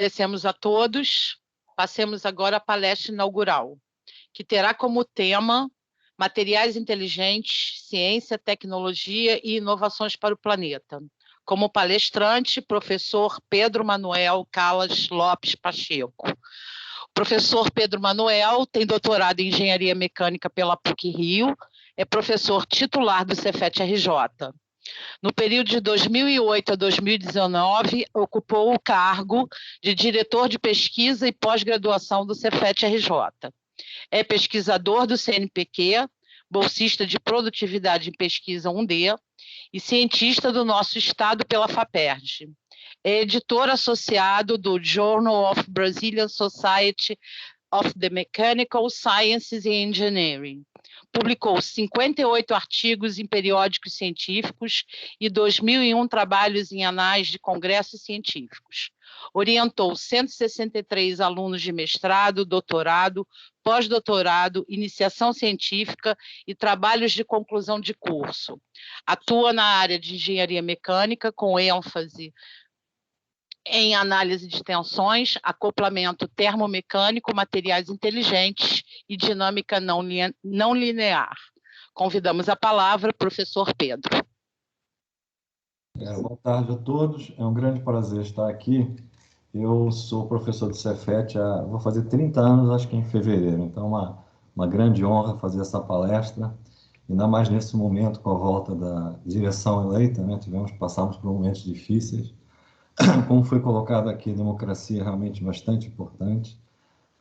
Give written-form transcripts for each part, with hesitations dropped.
Agradecemos a todos. Passemos agora à palestra inaugural, que terá como tema Materiais Inteligentes, Ciência, Tecnologia e Inovações para o Planeta. Como palestrante, professor Pedro Manuel Callas Lopes Pacheco. O professor Pedro Manuel tem doutorado em Engenharia Mecânica pela PUC-Rio, é professor titular do Cefet-RJ. No período de 2008 a 2019, ocupou o cargo de diretor de pesquisa e pós-graduação do Cefet-RJ. É pesquisador do CNPq, bolsista de produtividade em pesquisa 1D e cientista do nosso estado pela FAPERJ. É editor associado do Journal of Brazilian Society of the Mechanical Sciences and Engineering. Publicou 58 artigos em periódicos científicos e 2001 trabalhos em anais de congressos científicos. Orientou 163 alunos de mestrado, doutorado, pós-doutorado, iniciação científica e trabalhos de conclusão de curso. Atua na área de engenharia mecânica, com ênfase em análise de tensões, acoplamento termomecânico, materiais inteligentes e dinâmica não linear. Convidamos a palavra, professor Pedro. Boa tarde a todos, é um grande prazer estar aqui. Eu sou professor do Cefet vou fazer 30 anos, acho que em fevereiro, então uma grande honra fazer essa palestra, ainda mais nesse momento com a volta da direção eleita, né? Passamos por momentos difíceis. Como foi colocado aqui, a democracia é realmente bastante importante.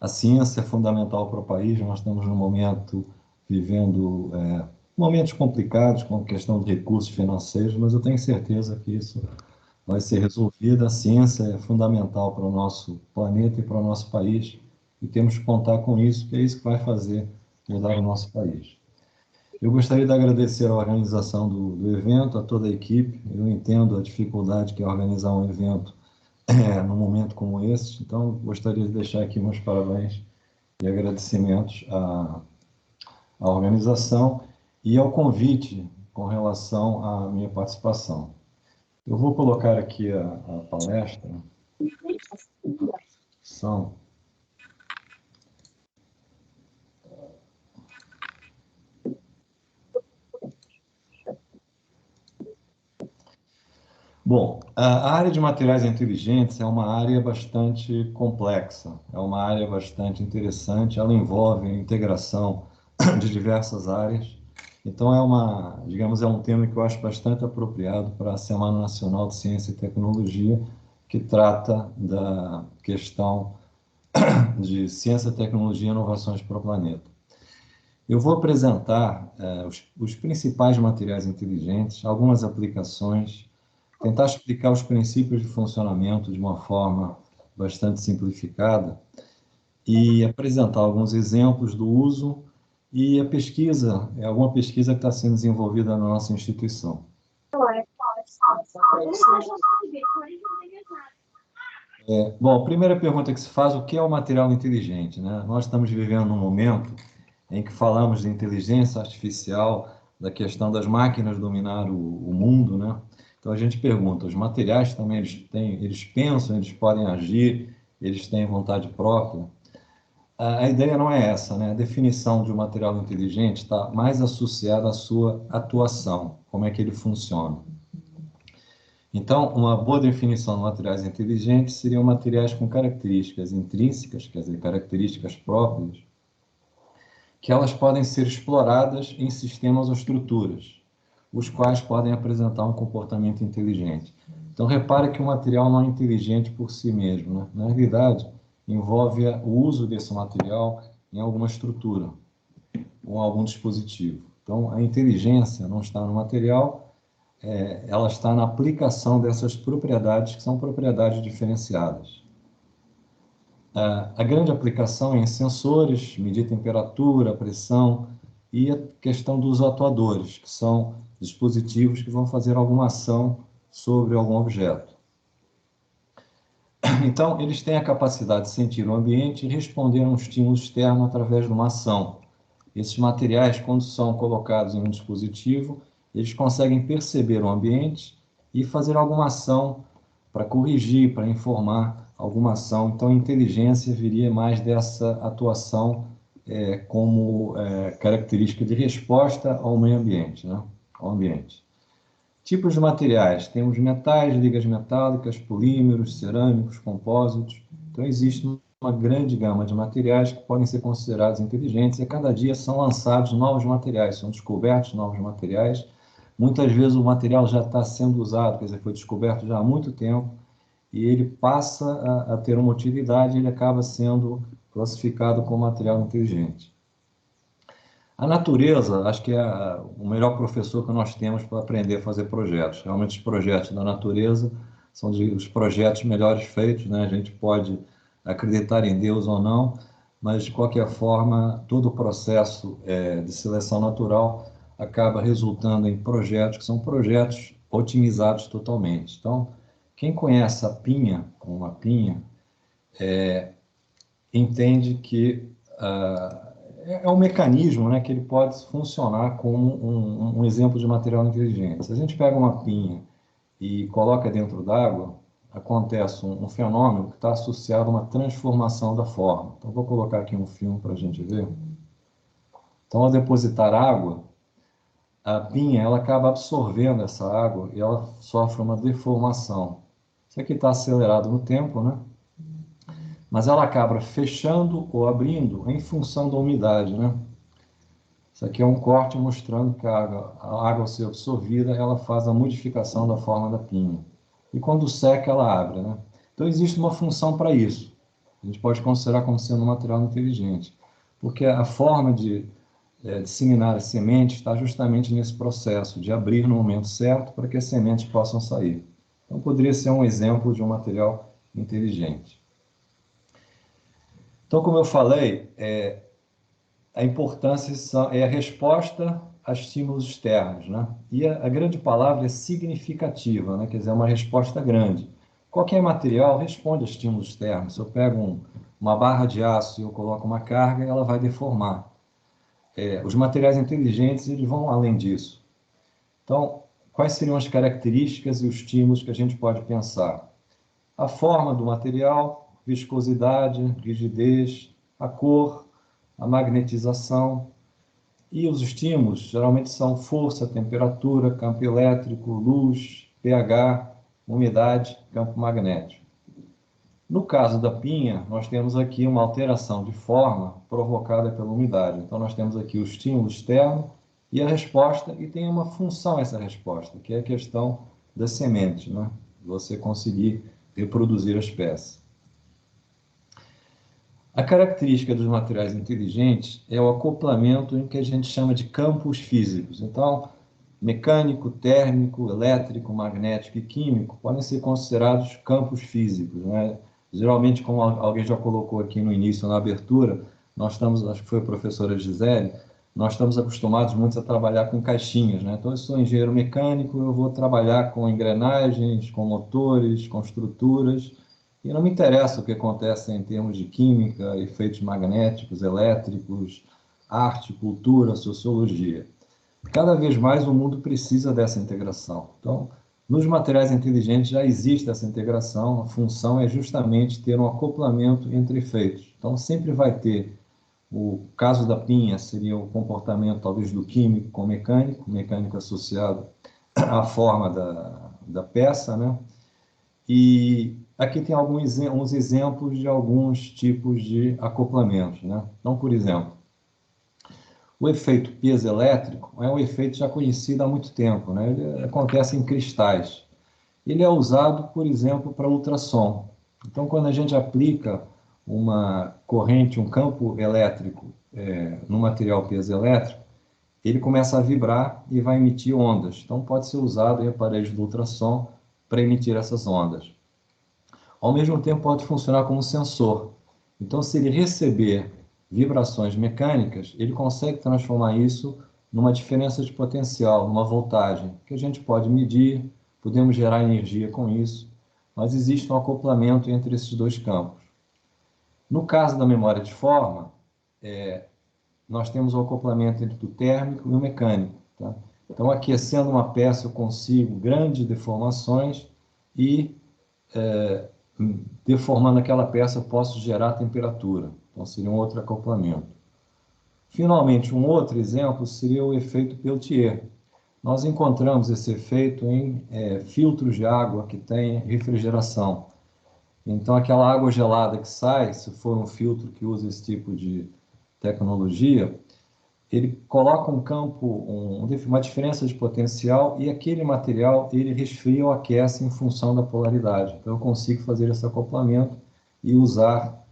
A ciência é fundamental para o país. Nós estamos num momento vivendo momentos complicados com questão de recursos financeiros, mas eu tenho certeza que isso vai ser resolvido. A ciência é fundamental para o nosso planeta e para o nosso país, e temos que contar com isso, que é isso que vai fazer mudar o nosso país. Eu gostaria de agradecer a organização do evento, a toda a equipe. Eu entendo a dificuldade que é organizar um evento num momento como esse, então gostaria de deixar aqui meus parabéns e agradecimentos à organização e ao convite com relação à minha participação. Eu vou colocar aqui a palestra. Bom, a área de materiais inteligentes é uma área bastante complexa, é uma área bastante interessante, ela envolve a integração de diversas áreas, então digamos, é um tema que eu acho bastante apropriado para a Semana Nacional de Ciência e Tecnologia, que trata da questão de ciência, tecnologia e inovações para o planeta. Eu vou apresentar os principais materiais inteligentes, algumas aplicações, tentar explicar os princípios de funcionamento de uma forma bastante simplificada e apresentar alguns exemplos do uso e a pesquisa, alguma pesquisa que está sendo desenvolvida na nossa instituição. Bom, a primeira pergunta que se faz, o que é o material inteligente, né? Nós estamos vivendo um momento em que falamos de inteligência artificial, da questão das máquinas dominar o mundo, né? Então a gente pergunta, os materiais também eles pensam, eles podem agir, eles têm vontade própria? A ideia não é essa, né? A definição de um material inteligente está mais associada à sua atuação, como é que ele funciona. Então, uma boa definição de materiais inteligentes seriam materiais com características intrínsecas, quer dizer, características próprias, que elas podem ser exploradas em sistemas ou estruturas, os quais podem apresentar um comportamento inteligente. Então, repare que o material não é inteligente por si mesmo, né? Na realidade, envolve o uso desse material em alguma estrutura ou algum dispositivo. Então, a inteligência não está no material, ela está na aplicação dessas propriedades, que são propriedades diferenciadas. A grande aplicação é em sensores, medir temperatura, pressão, e a questão dos atuadores, que são dispositivos que vão fazer alguma ação sobre algum objeto. Então, eles têm a capacidade de sentir o ambiente e responder a um estímulo externo através de uma ação. Esses materiais, quando são colocados em um dispositivo, eles conseguem perceber o ambiente e fazer alguma ação para corrigir, para informar alguma ação. Então, a inteligência viria mais dessa atuação como característica de resposta ao meio ambiente, né? Ao ambiente. Tipos de materiais. Temos metais, ligas metálicas, polímeros, cerâmicos, compósitos. Então, existe uma grande gama de materiais que podem ser considerados inteligentes e a cada dia são lançados novos materiais, são descobertos novos materiais. Muitas vezes o material já está sendo usado, quer dizer, foi descoberto já há muito tempo e ele passa a ter uma utilidade e ele acaba sendo classificado como material inteligente. A natureza, acho que é o melhor professor que nós temos para aprender a fazer projetos. Realmente, os projetos da natureza são os projetos melhores feitos, né? A gente pode acreditar em Deus ou não, mas, de qualquer forma, todo o processo de seleção natural acaba resultando em projetos que são projetos otimizados totalmente. Então, quem conhece a pinha, uma pinha, entende que é um mecanismo, né, que ele pode funcionar como um exemplo de material inteligente. Se a gente pega uma pinha e coloca dentro d'água, acontece um fenômeno que está associado a uma transformação da forma. Então, vou colocar aqui um filme para a gente ver. Então, ao depositar água, a pinha ela acaba absorvendo essa água e ela sofre uma deformação. Isso aqui está acelerado no tempo, né? Mas ela acaba fechando ou abrindo em função da umidade, né? Isso aqui é um corte mostrando que a água ao ser absorvida, ela faz a modificação da forma da pinha. E quando seca, ela abre, né? Então, existe uma função para isso. A gente pode considerar como sendo um material inteligente, porque a forma de disseminar as sementes está justamente nesse processo de abrir no momento certo para que as sementes possam sair. Então, poderia ser um exemplo de um material inteligente. Então, como eu falei, a importância é a resposta a estímulos externos, né? E a grande palavra é significativa, né? Quer dizer, é uma resposta grande. Qualquer material responde a estímulos externos. Se eu pego uma barra de aço e eu coloco uma carga, ela vai deformar. Os materiais inteligentes, eles vão além disso. Então, quais seriam as características e os estímulos que a gente pode pensar? A forma do material, viscosidade, rigidez, a cor, a magnetização, e os estímulos geralmente são força, temperatura, campo elétrico, luz, pH, umidade, campo magnético. No caso da pinha, nós temos aqui uma alteração de forma provocada pela umidade. Então, nós temos aqui o estímulo externo e a resposta, e tem uma função essa resposta, que é a questão das sementes, né? Você conseguir reproduzir as peças. A característica dos materiais inteligentes é o acoplamento em que a gente chama de campos físicos. Então, mecânico, térmico, elétrico, magnético e químico podem ser considerados campos físicos, né? Geralmente, como alguém já colocou aqui no início, na abertura, nós estamos, acho que foi a professora Gisele, nós estamos acostumados muito a trabalhar com caixinhas, né? Então, eu sou engenheiro mecânico, eu vou trabalhar com engrenagens, com motores, com estruturas, e não me interessa o que acontece em termos de química, efeitos magnéticos, elétricos, arte, cultura, sociologia. Cada vez mais o mundo precisa dessa integração. Então, nos materiais inteligentes já existe essa integração, a função é justamente ter um acoplamento entre efeitos. Então, sempre vai ter, o caso da pinha seria o comportamento talvez do químico com o mecânico associado à forma da peça, né? E aqui tem uns exemplos de alguns tipos de acoplamentos, né? Então, por exemplo, o efeito piezoelétrico é um efeito já conhecido há muito tempo, né? Ele acontece em cristais. Ele é usado, por exemplo, para ultrassom. Então, quando a gente aplica uma corrente, um campo elétrico no material piezoelétrico, ele começa a vibrar e vai emitir ondas. Então, pode ser usado em aparelhos de ultrassom para emitir essas ondas. Ao mesmo tempo, pode funcionar como sensor. Então, se ele receber vibrações mecânicas, ele consegue transformar isso numa diferença de potencial, numa voltagem, que a gente pode medir, podemos gerar energia com isso, mas existe um acoplamento entre esses dois campos. No caso da memória de forma, nós temos o acoplamento entre o térmico e o mecânico. Tá? Então, aquecendo uma peça, eu consigo grandes deformações e deformando aquela peça, eu posso gerar temperatura. Então, seria um outro acoplamento. Finalmente, um outro exemplo seria o efeito Peltier. Nós encontramos esse efeito em filtros de água que têm refrigeração. Então, aquela água gelada que sai, se for um filtro que usa esse tipo de tecnologia, ele coloca um campo, uma diferença de potencial e aquele material ele resfria ou aquece em função da polaridade. Então, eu consigo fazer esse acoplamento e usar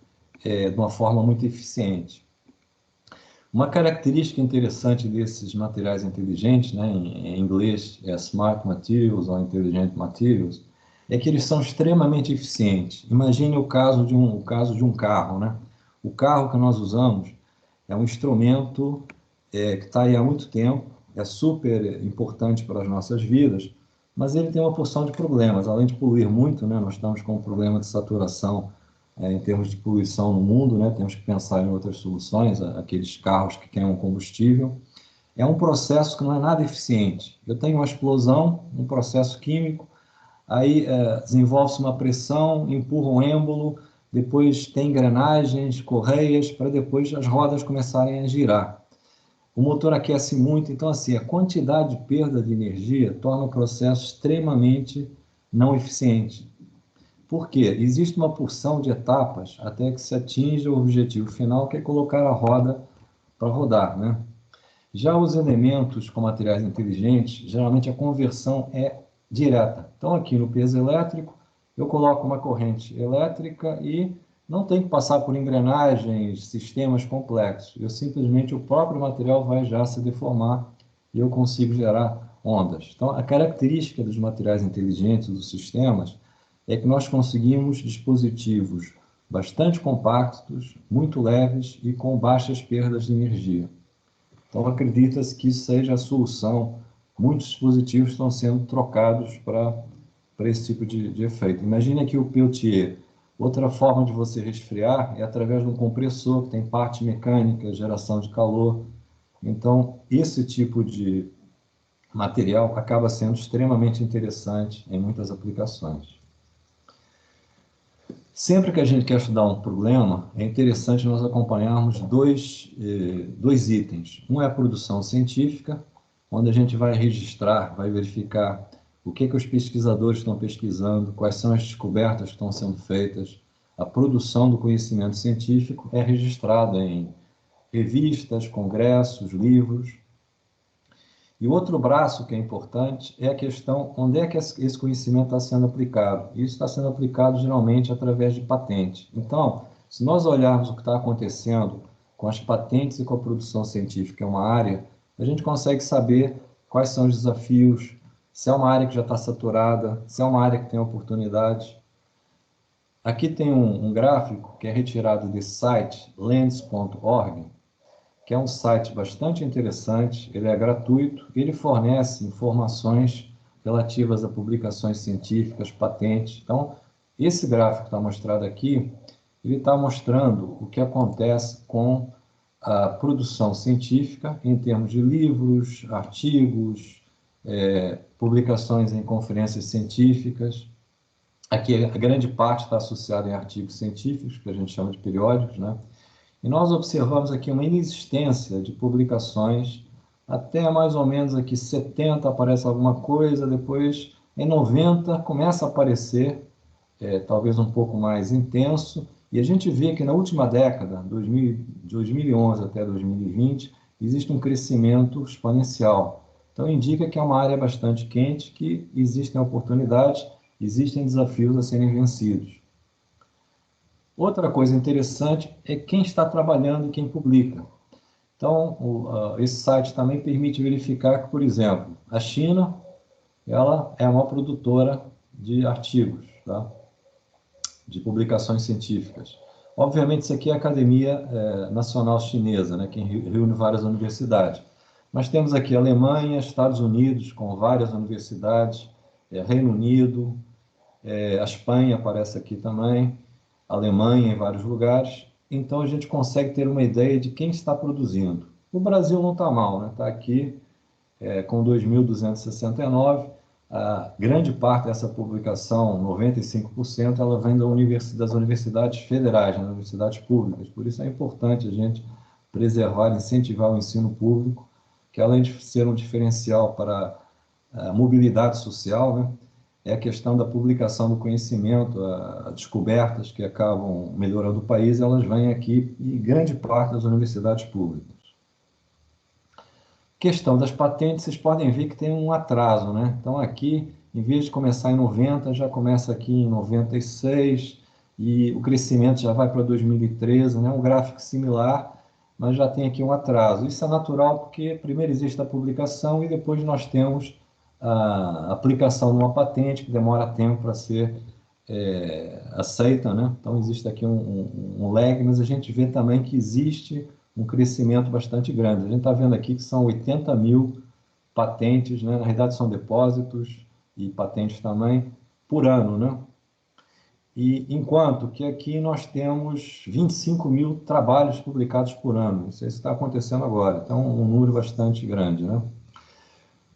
de uma forma muito eficiente. Uma característica interessante desses materiais inteligentes, né, em inglês é Smart Materials ou Intelligent Materials, é que eles são extremamente eficientes. Imagine o caso de um carro, né? O carro que nós usamos é um instrumento que está aí há muito tempo, é super importante para as nossas vidas, mas ele tem uma porção de problemas. Além de poluir muito, né, nós estamos com um problema de saturação em termos de poluição no mundo, né, temos que pensar em outras soluções, aqueles carros que queimam combustível. É um processo que não é nada eficiente. Eu tenho uma explosão, um processo químico, aí desenvolve-se uma pressão, empurra um êmbolo, depois tem engrenagens, correias, para depois as rodas começarem a girar. O motor aquece muito, então assim, a quantidade de perda de energia torna o processo extremamente não eficiente. Por quê? Existe uma porção de etapas até que se atinja o objetivo final, que é colocar a roda para rodar, né? Já os elementos com materiais inteligentes, geralmente a conversão é direta. Então, aqui no peso elétrico, eu coloco uma corrente elétrica e não tem que passar por engrenagens, sistemas complexos. Eu simplesmente, o próprio material vai já se deformar e eu consigo gerar ondas. Então, a característica dos materiais inteligentes, dos sistemas, é que nós conseguimos dispositivos bastante compactos, muito leves e com baixas perdas de energia. Então, acredita-se que isso seja a solução. Muitos dispositivos estão sendo trocados para esse tipo de efeito. Imagine aqui o Peltier. Outra forma de você resfriar é através de um compressor, que tem parte mecânica, geração de calor. Então, esse tipo de material acaba sendo extremamente interessante em muitas aplicações. Sempre que a gente quer estudar um problema, é interessante nós acompanharmos dois itens. Um é a produção científica, onde a gente vai registrar, vai verificar o que os pesquisadores estão pesquisando, quais são as descobertas que estão sendo feitas. A produção do conhecimento científico é registrada em revistas, congressos, livros. E o outro braço que é importante é a questão onde é que esse conhecimento está sendo aplicado. Isso está sendo aplicado geralmente através de patente. Então, se nós olharmos o que está acontecendo com as patentes e com a produção científica, é uma área, a gente consegue saber quais são os desafios, se é uma área que já está saturada, se é uma área que tem oportunidade. Aqui tem um gráfico que é retirado desse site, lens.org, que é um site bastante interessante, ele é gratuito, ele fornece informações relativas a publicações científicas, patentes. Então, esse gráfico que está mostrado aqui, ele está mostrando o que acontece com a produção científica em termos de livros, artigos, publicações em conferências científicas. Aqui a grande parte está associada em artigos científicos, que a gente chama de periódicos, né? E nós observamos aqui uma inexistência de publicações, até mais ou menos aqui 70 aparece alguma coisa, depois em 90 começa a aparecer, talvez um pouco mais intenso, e a gente vê que na última década, de 2011 até 2020, existe um crescimento exponencial. Então indica que é uma área bastante quente, que existem oportunidades, existem desafios a serem vencidos. Outra coisa interessante é quem está trabalhando e quem publica. Então, esse site também permite verificar que, por exemplo, a China, ela é uma produtora de artigos, tá? De publicações científicas. Obviamente, isso aqui é a Academia Nacional Chinesa, né, que reúne várias universidades. Mas temos aqui a Alemanha, Estados Unidos, com várias universidades, Reino Unido, a Espanha aparece aqui também, a Alemanha em vários lugares. Então, a gente consegue ter uma ideia de quem está produzindo. O Brasil não está mal, né? Está aqui com 2.269. a grande parte dessa publicação, 95%, ela vem das universidades federais, das universidades públicas. Por isso é importante a gente preservar, incentivar o ensino público, que além de ser um diferencial para a mobilidade social, né, é a questão da publicação do conhecimento, as descobertas que acabam melhorando o país, elas vêm aqui em grande parte das universidades públicas. Questão das patentes, vocês podem ver que tem um atraso, né? Então aqui, em vez de começar em 90, já começa aqui em 96 e o crescimento já vai para 2013, né? Um gráfico similar, mas já tem aqui um atraso. Isso é natural porque primeiro existe a publicação e depois nós temos a aplicação de uma patente que demora tempo para ser aceita, né? Então existe aqui um lag, mas a gente vê também que existe um crescimento bastante grande. A gente está vendo aqui que são 80 mil patentes, né? Na realidade são depósitos e patentes também por ano, né? E enquanto que aqui nós temos 25 mil trabalhos publicados por ano. Não sei se está acontecendo agora. Então, um número bastante grande, né?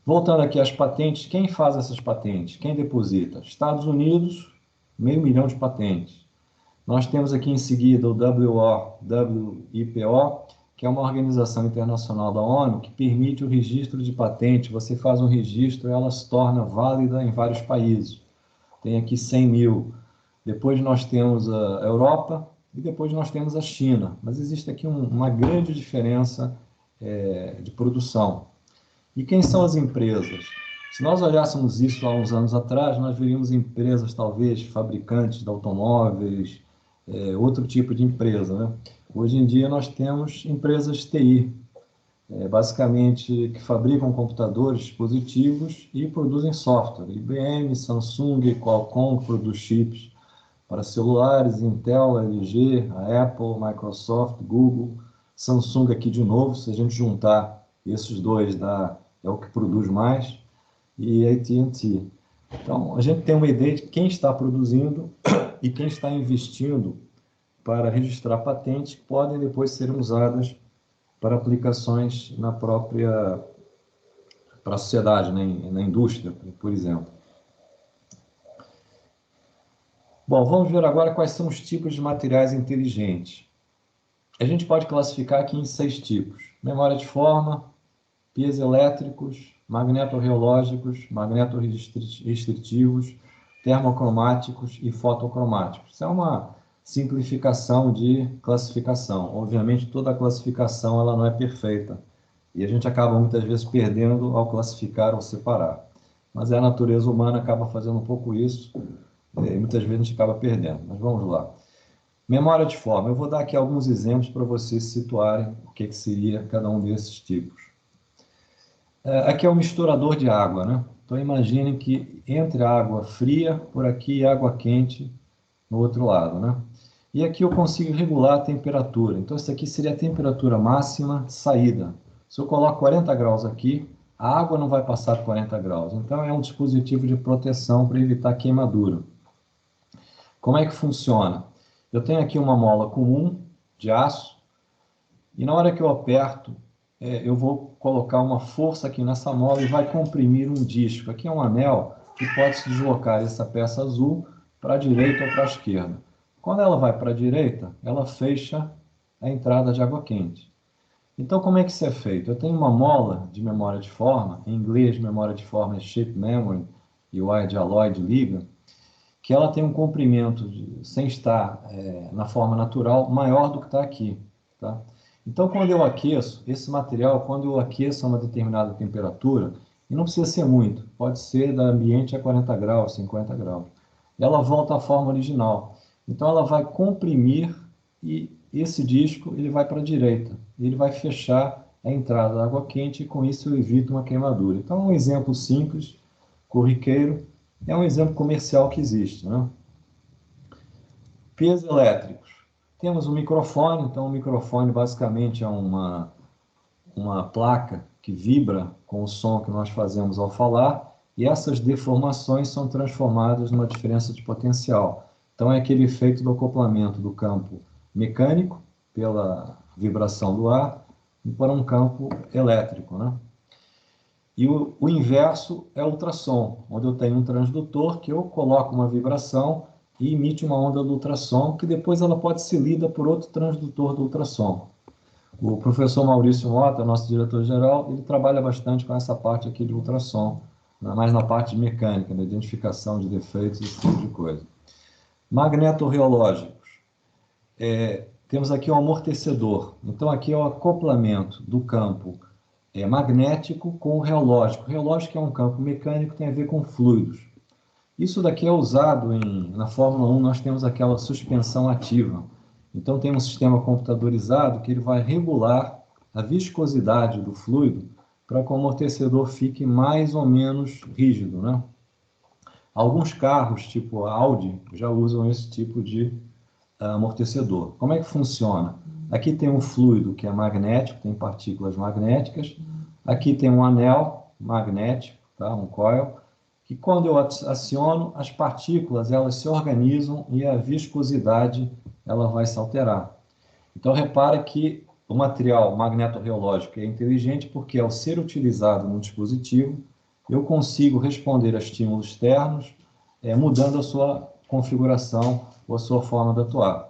Voltando aqui às patentes, quem faz essas patentes? Quem deposita? Estados Unidos, 500 mil de patentes. Nós temos aqui em seguida o WIPO, que é uma organização internacional da ONU que permite o registro de patente. Você faz um registro e ela se torna válida em vários países. Tem aqui 100 mil. Depois nós temos a Europa e depois nós temos a China. Mas existe aqui uma grande diferença de produção. E quem são as empresas? Se nós olhássemos isso há uns anos atrás, nós veríamos empresas, talvez, fabricantes de automóveis, outro tipo de empresa, né? Hoje em dia nós temos empresas TI, basicamente que fabricam computadores, dispositivos e produzem software. IBM, Samsung, Qualcomm produz chips para celulares, Intel, LG, a Apple, Microsoft, Google, Samsung aqui de novo, se a gente juntar esses dois é o que produz mais, e AT&T. Então, a gente tem uma ideia de quem está produzindo e quem está investindo para registrar patentes que podem depois ser usadas para aplicações para a sociedade, né, na indústria, por exemplo. Bom, vamos ver agora quais são os tipos de materiais inteligentes. A gente pode classificar aqui em 6 tipos: memória de forma, piezoelétricos, magnetorreológicos, magnetorrestritivos, termocromáticos e fotocromáticos. Isso é uma simplificação de classificação. Obviamente, toda a classificação ela não é perfeita e a gente acaba muitas vezes perdendo ao classificar ou separar. Mas a natureza humana acaba fazendo um pouco isso e muitas vezes a gente acaba perdendo. Mas vamos lá. Memória de forma. Eu vou dar aqui alguns exemplos para vocês situarem o que seria cada um desses tipos. Aqui é um misturador de água, né? Então imaginem que entre a água fria por aqui e água quente no outro lado, né? E aqui eu consigo regular a temperatura. Então isso aqui seria a temperatura máxima de saída. Se eu coloco 40 graus aqui, a água não vai passar de 40 graus. Então é um dispositivo de proteção para evitar queimadura. Como é que funciona? Eu tenho aqui uma mola comum de aço e na hora que eu aperto, eu vou colocar uma força aqui nessa mola e vai comprimir um disco. Aqui é um anel que pode se deslocar essa peça azul para a direita ou para a esquerda. Quando ela vai para a direita, ela fecha a entrada de água quente. Então, como é que isso é feito? Eu tenho uma mola de memória de forma, em inglês, memória de forma é shape memory, e o I de alloy de liga, que ela tem um comprimento, sem estar na forma natural, maior do que está aqui. Tá? Então, quando eu aqueço, esse material, quando eu aqueço a uma determinada temperatura, e não precisa ser muito, pode ser da ambiente a 40 graus, 50 graus, ela volta à forma original. Então, ela vai comprimir e esse disco ele vai para a direita. Ele vai fechar a entrada da água quente e, com isso, eu evito uma queimadura. Então, um exemplo simples, corriqueiro, é um exemplo comercial que existe, né? Piezoelétricos. Temos um microfone, então o microfone basicamente é uma placa que vibra com o som que nós fazemos ao falar, e essas deformações são transformadas numa diferença de potencial. Então é aquele efeito do acoplamento do campo mecânico, pela vibração do ar, para um campo elétrico, né? E o inverso é o ultrassom, onde eu tenho um transdutor que eu coloco uma vibração e emite uma onda do ultrassom, que depois ela pode ser lida por outro transdutor do ultrassom. O professor Maurício Mota, nosso diretor-geral, ele trabalha bastante com essa parte aqui de ultrassom, mais na parte mecânica, na identificação de defeitos, esse tipo de coisa. Magnetorreológicos. Temos aqui um amortecedor. Então, aqui é o acoplamento do campo magnético com o reológico. O reológico é um campo mecânico, tem a ver com fluidos. Isso daqui é usado na Fórmula 1, nós temos aquela suspensão ativa. Então, tem um sistema computadorizado que ele vai regular a viscosidade do fluido para que o amortecedor fique mais ou menos rígido, né? Alguns carros, tipo a Audi, já usam esse tipo de amortecedor. Como é que funciona? Aqui tem um fluido que é magnético, tem partículas magnéticas. Aqui tem um anel magnético, tá? Um coil, que quando eu aciono, as partículas elas se organizam e a viscosidade ela vai se alterar. Então, repara que o material magnetorreológico é inteligente porque, ao ser utilizado no dispositivo, eu consigo responder a estímulos externos, mudando a sua configuração ou a sua forma de atuar.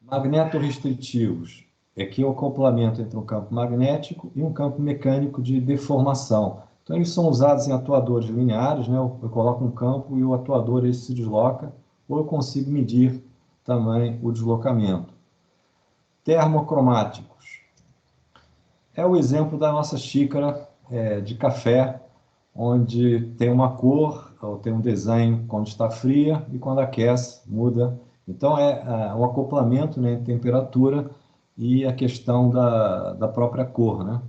Magnetorrestritivos é que é o acoplamento entre um campo magnético e um campo mecânico de deformação. Então, eles são usados em atuadores lineares, né? Eu coloco um campo e o atuador ele se desloca, ou eu consigo medir também o deslocamento. Termocromáticos. É o exemplo da nossa xícara de café, onde tem uma cor, ou tem um desenho quando está fria, e quando aquece, muda. Então, o acoplamento, né, entre temperatura e a questão da própria cor, né?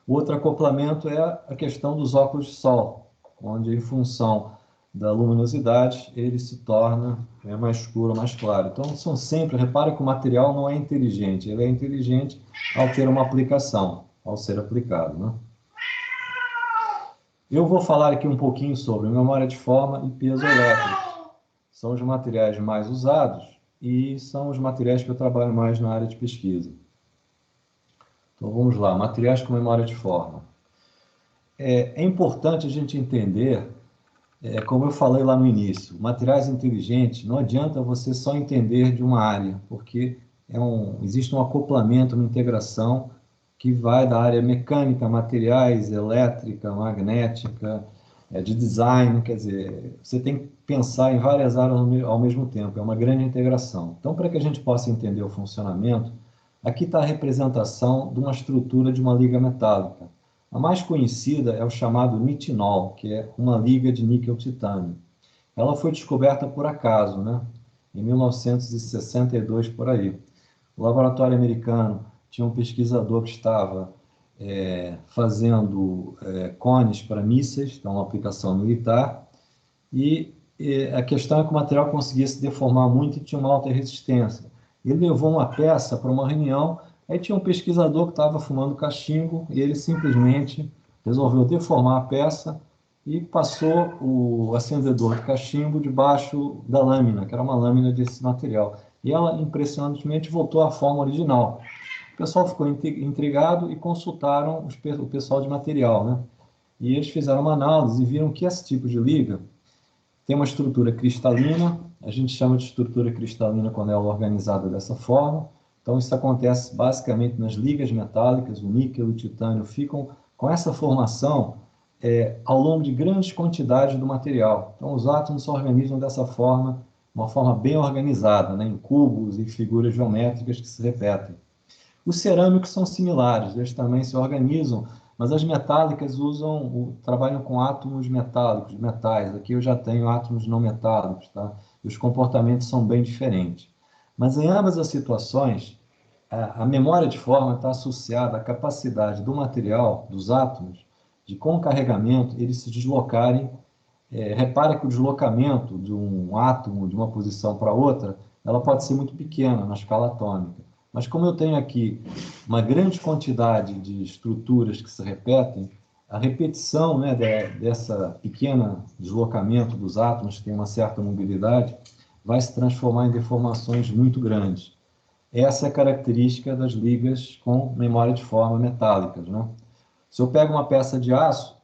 Outro acoplamento é a questão dos óculos de sol, onde, em função da luminosidade, ele se torna mais escuro, mais claro. Então, são sempre, repara que o material não é inteligente, ele é inteligente ao ter uma aplicação, ao ser aplicado, né? Eu vou falar aqui um pouquinho sobre memória de forma e peso elétrico. São os materiais mais usados e são os materiais que eu trabalho mais na área de pesquisa. Então, vamos lá, materiais com memória de forma. É importante a gente entender, como eu falei lá no início, materiais inteligentes, não adianta você só entender de uma área, porque existe um acoplamento, uma integração que vai da área mecânica, materiais, elétrica, magnética, de design, quer dizer, você tem que pensar em várias áreas ao mesmo tempo, é uma grande integração. Então, para que a gente possa entender o funcionamento, aqui está a representação de uma estrutura de uma liga metálica. A mais conhecida é o chamado nitinol, que é uma liga de níquel-titânio. Ela foi descoberta por acaso, né? Em 1962, por aí. O laboratório americano tinha um pesquisador que estava fazendo cones para mísseis, então uma aplicação militar, e a questão é que o material conseguia se deformar muito e tinha uma alta resistência. Ele levou uma peça para uma reunião, aí tinha um pesquisador que estava fumando cachimbo e ele simplesmente resolveu deformar a peça e passou o acendedor de cachimbo debaixo da lâmina, que era uma lâmina desse material. E ela, impressionantemente, voltou à forma original. O pessoal ficou intrigado e consultaram o pessoal de material, né? E eles fizeram uma análise e viram que esse tipo de liga tem uma estrutura cristalina, a gente chama de estrutura cristalina quando ela é organizada dessa forma. Então, isso acontece basicamente nas ligas metálicas, o níquel e o titânio ficam com essa formação ao longo de grandes quantidades do material. Então, os átomos se organizam dessa forma, uma forma bem organizada, né, em cubos e figuras geométricas que se repetem. Os cerâmicos são similares, eles também se organizam, mas as metálicas trabalham com átomos metálicos, metais. Aqui eu já tenho átomos não metálicos, tá? E os comportamentos são bem diferentes. Mas em ambas as situações, a memória de forma está associada à capacidade do material, dos átomos, de com o carregamento, eles se deslocarem. Repara que o deslocamento de um átomo de uma posição para outra, ela pode ser muito pequena na escala atômica. Mas como eu tenho aqui uma grande quantidade de estruturas que se repetem, a repetição, né, dessa pequena deslocamento dos átomos, que tem uma certa mobilidade, vai se transformar em deformações muito grandes. Essa é a característica das ligas com memória de forma metálicas, né? Se eu pego uma peça de aço,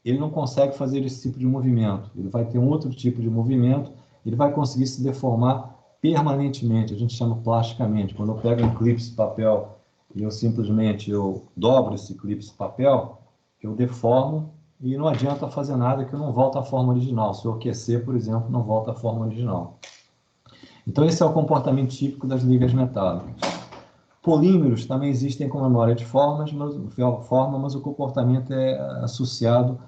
ele não consegue fazer esse tipo de movimento. Ele vai ter um outro tipo de movimento, ele vai conseguir se deformar permanentemente, a gente chama plasticamente. Quando eu pego um clipe de papel e eu dobro esse clipe de papel, eu deformo e não adianta fazer nada que eu não volto à forma original. Se eu aquecer, por exemplo, não volta à forma original. Então, esse é o comportamento típico das ligas metálicas. Polímeros também existem com memória de forma, mas o comportamento é associado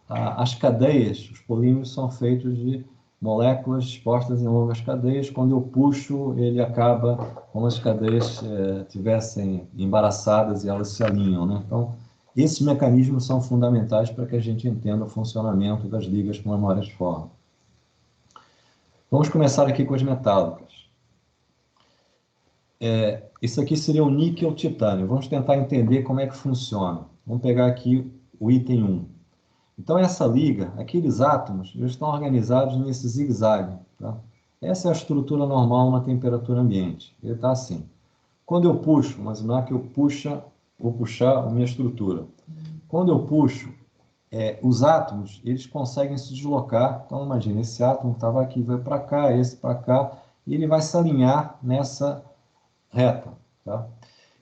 às cadeias. Os polímeros são feitos de moléculas expostas em longas cadeias. Quando eu puxo, ele acaba como as cadeias estivessem embaraçadas e elas se alinham, né? Então, esses mecanismos são fundamentais para que a gente entenda o funcionamento das ligas com memória de forma. Vamos começar aqui com as metálicas. Isso aqui seria o níquel-titânio. Vamos tentar entender como é que funciona. Vamos pegar aqui o item 1. Então, essa liga, aqueles átomos, eles estão organizados nesse zigue-zague. Tá? Essa é a estrutura normal a uma temperatura ambiente. Ele está assim. Quando eu puxo, imaginar que eu vou puxar a minha estrutura. Quando eu puxo, os átomos, eles conseguem se deslocar. Então, imagina, esse átomo estava aqui, veio para cá, esse para cá, e ele vai se alinhar nessa reta. Tá?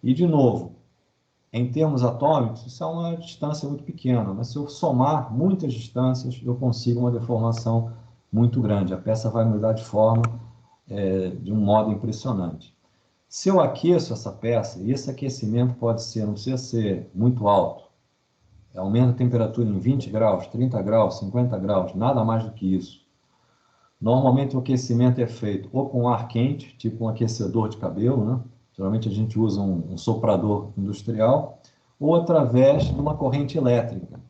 E, de novo, em termos atômicos, isso é uma distância muito pequena, mas se eu somar muitas distâncias, eu consigo uma deformação muito grande. A peça vai mudar de forma de um modo impressionante. Se eu aqueço essa peça, e esse aquecimento não precisa ser muito alto, aumenta a temperatura em 20 graus, 30 graus, 50 graus, nada mais do que isso. Normalmente o aquecimento é feito ou com ar quente, tipo um aquecedor de cabelo, né? Geralmente a gente usa um soprador industrial, ou através de uma corrente elétrica.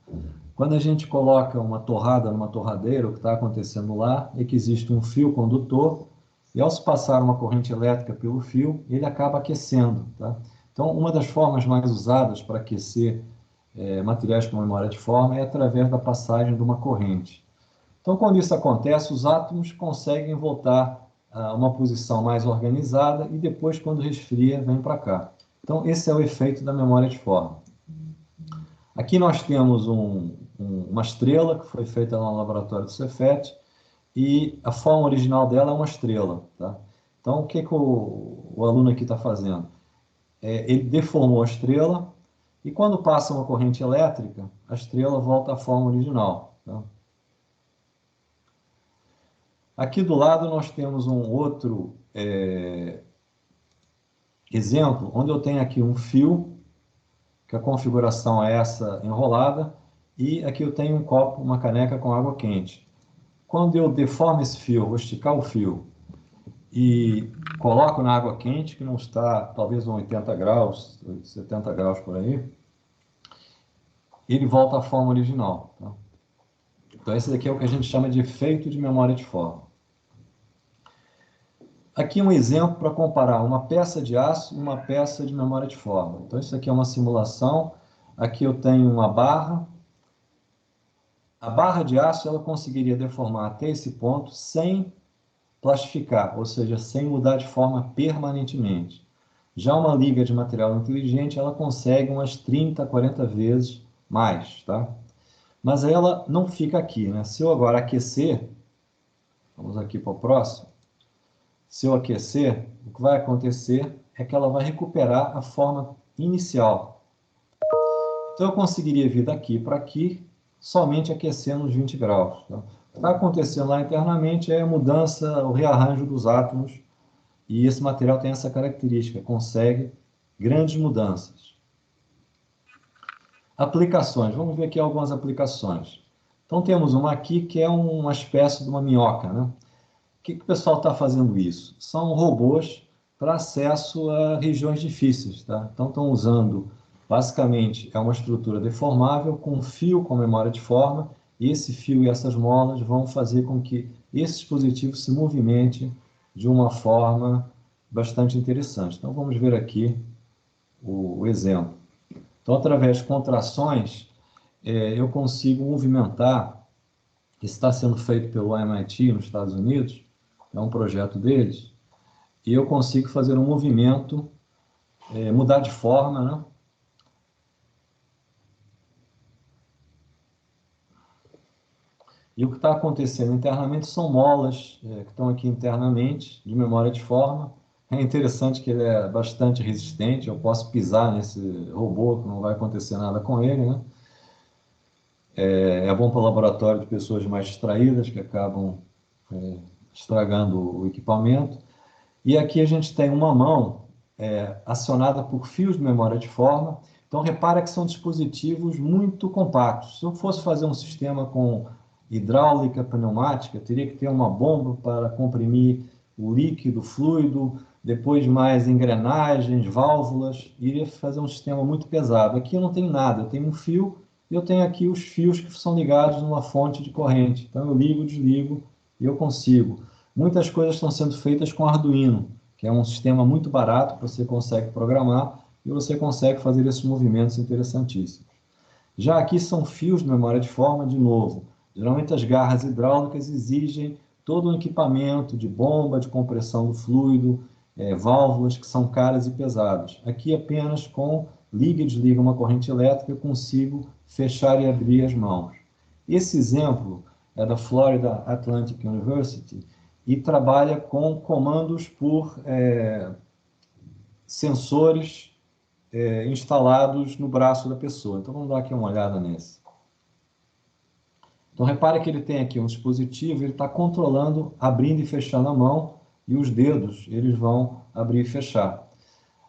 Quando a gente coloca uma torrada numa torradeira, o que está acontecendo lá é que existe um fio condutor, e ao se passar uma corrente elétrica pelo fio, ele acaba aquecendo. Tá? Então, uma das formas mais usadas para aquecer materiais com memória de forma é através da passagem de uma corrente. Então, quando isso acontece, os átomos conseguem voltar a uma posição mais organizada e depois, quando resfria, vem para cá. Então, esse é o efeito da memória de forma. Aqui nós temos uma estrela que foi feita no laboratório do Cefet e a forma original dela é uma estrela. Tá? Então, o que o aluno aqui está fazendo? Ele deformou a estrela e quando passa uma corrente elétrica, a estrela volta à forma original. Tá? Aqui do lado nós temos um outro exemplo, onde eu tenho aqui um fio, que a configuração é essa enrolada, e aqui eu tenho um copo, uma caneca com água quente. Quando eu deformo esse fio, vou esticar o fio e coloco na água quente, que não está talvez a 80 graus, 70 graus por aí, ele volta à forma original. Tá? Então esse daqui é o que a gente chama de efeito de memória de forma. Aqui um exemplo para comparar uma peça de aço e uma peça de memória de forma. Então, isso aqui é uma simulação. Aqui eu tenho uma barra. A barra de aço ela conseguiria deformar até esse ponto sem plastificar, ou seja, sem mudar de forma permanentemente. Já uma liga de material inteligente, ela consegue umas 30, 40 vezes mais, tá? Mas ela não fica aqui, né? Se eu agora aquecer, vamos aqui para o próximo. Se eu aquecer, o que vai acontecer é que ela vai recuperar a forma inicial. Então, eu conseguiria vir daqui para aqui, somente aquecendo uns 20 graus. Tá? O que está acontecendo lá internamente é a mudança, o rearranjo dos átomos, e esse material tem essa característica, consegue grandes mudanças. Aplicações, vamos ver aqui algumas aplicações. Então, temos uma aqui que é uma espécie de uma minhoca, né? Por que o pessoal está fazendo isso? São robôs para acesso a regiões difíceis. Tá? Então, estão usando, basicamente, é uma estrutura deformável com fio com memória de forma, e esse fio e essas molas vão fazer com que esse dispositivo se movimente de uma forma bastante interessante. Então, vamos ver aqui o exemplo. Então, através de contrações, eu consigo movimentar, isso está sendo feito pelo MIT nos Estados Unidos, é um projeto deles, e eu consigo fazer um movimento, mudar de forma, né? E o que está acontecendo internamente são molas que estão aqui internamente, de memória de forma. É interessante que ele é bastante resistente, eu posso pisar nesse robô, que não vai acontecer nada com ele, né? É bom para o laboratório de pessoas mais distraídas, que acabam estragando o equipamento. E aqui a gente tem uma mão acionada por fios de memória de forma. Então, repara que são dispositivos muito compactos. Se eu fosse fazer um sistema com hidráulica, pneumática, teria que ter uma bomba para comprimir o líquido, fluido, depois mais engrenagens, válvulas, iria fazer um sistema muito pesado. Aqui eu não tenho nada, eu tenho um fio e eu tenho aqui os fios que são ligados numa fonte de corrente. Então eu ligo, desligo e eu consigo. Muitas coisas estão sendo feitas com Arduino, que é um sistema muito barato que você consegue programar e você consegue fazer esses movimentos interessantíssimos. Já aqui são fios de memória de forma, de novo. Geralmente as garras hidráulicas exigem todo um equipamento de bomba, de compressão do fluido, válvulas que são caras e pesadas. Aqui apenas com liga e desliga uma corrente elétrica eu consigo fechar e abrir as mãos. Esse exemplo é da Florida Atlantic University e trabalha com comandos por sensores instalados no braço da pessoa. Então vamos dar aqui uma olhada nesse. Então repare que ele tem aqui um dispositivo, ele está controlando, abrindo e fechando a mão, e os dedos eles vão abrir e fechar.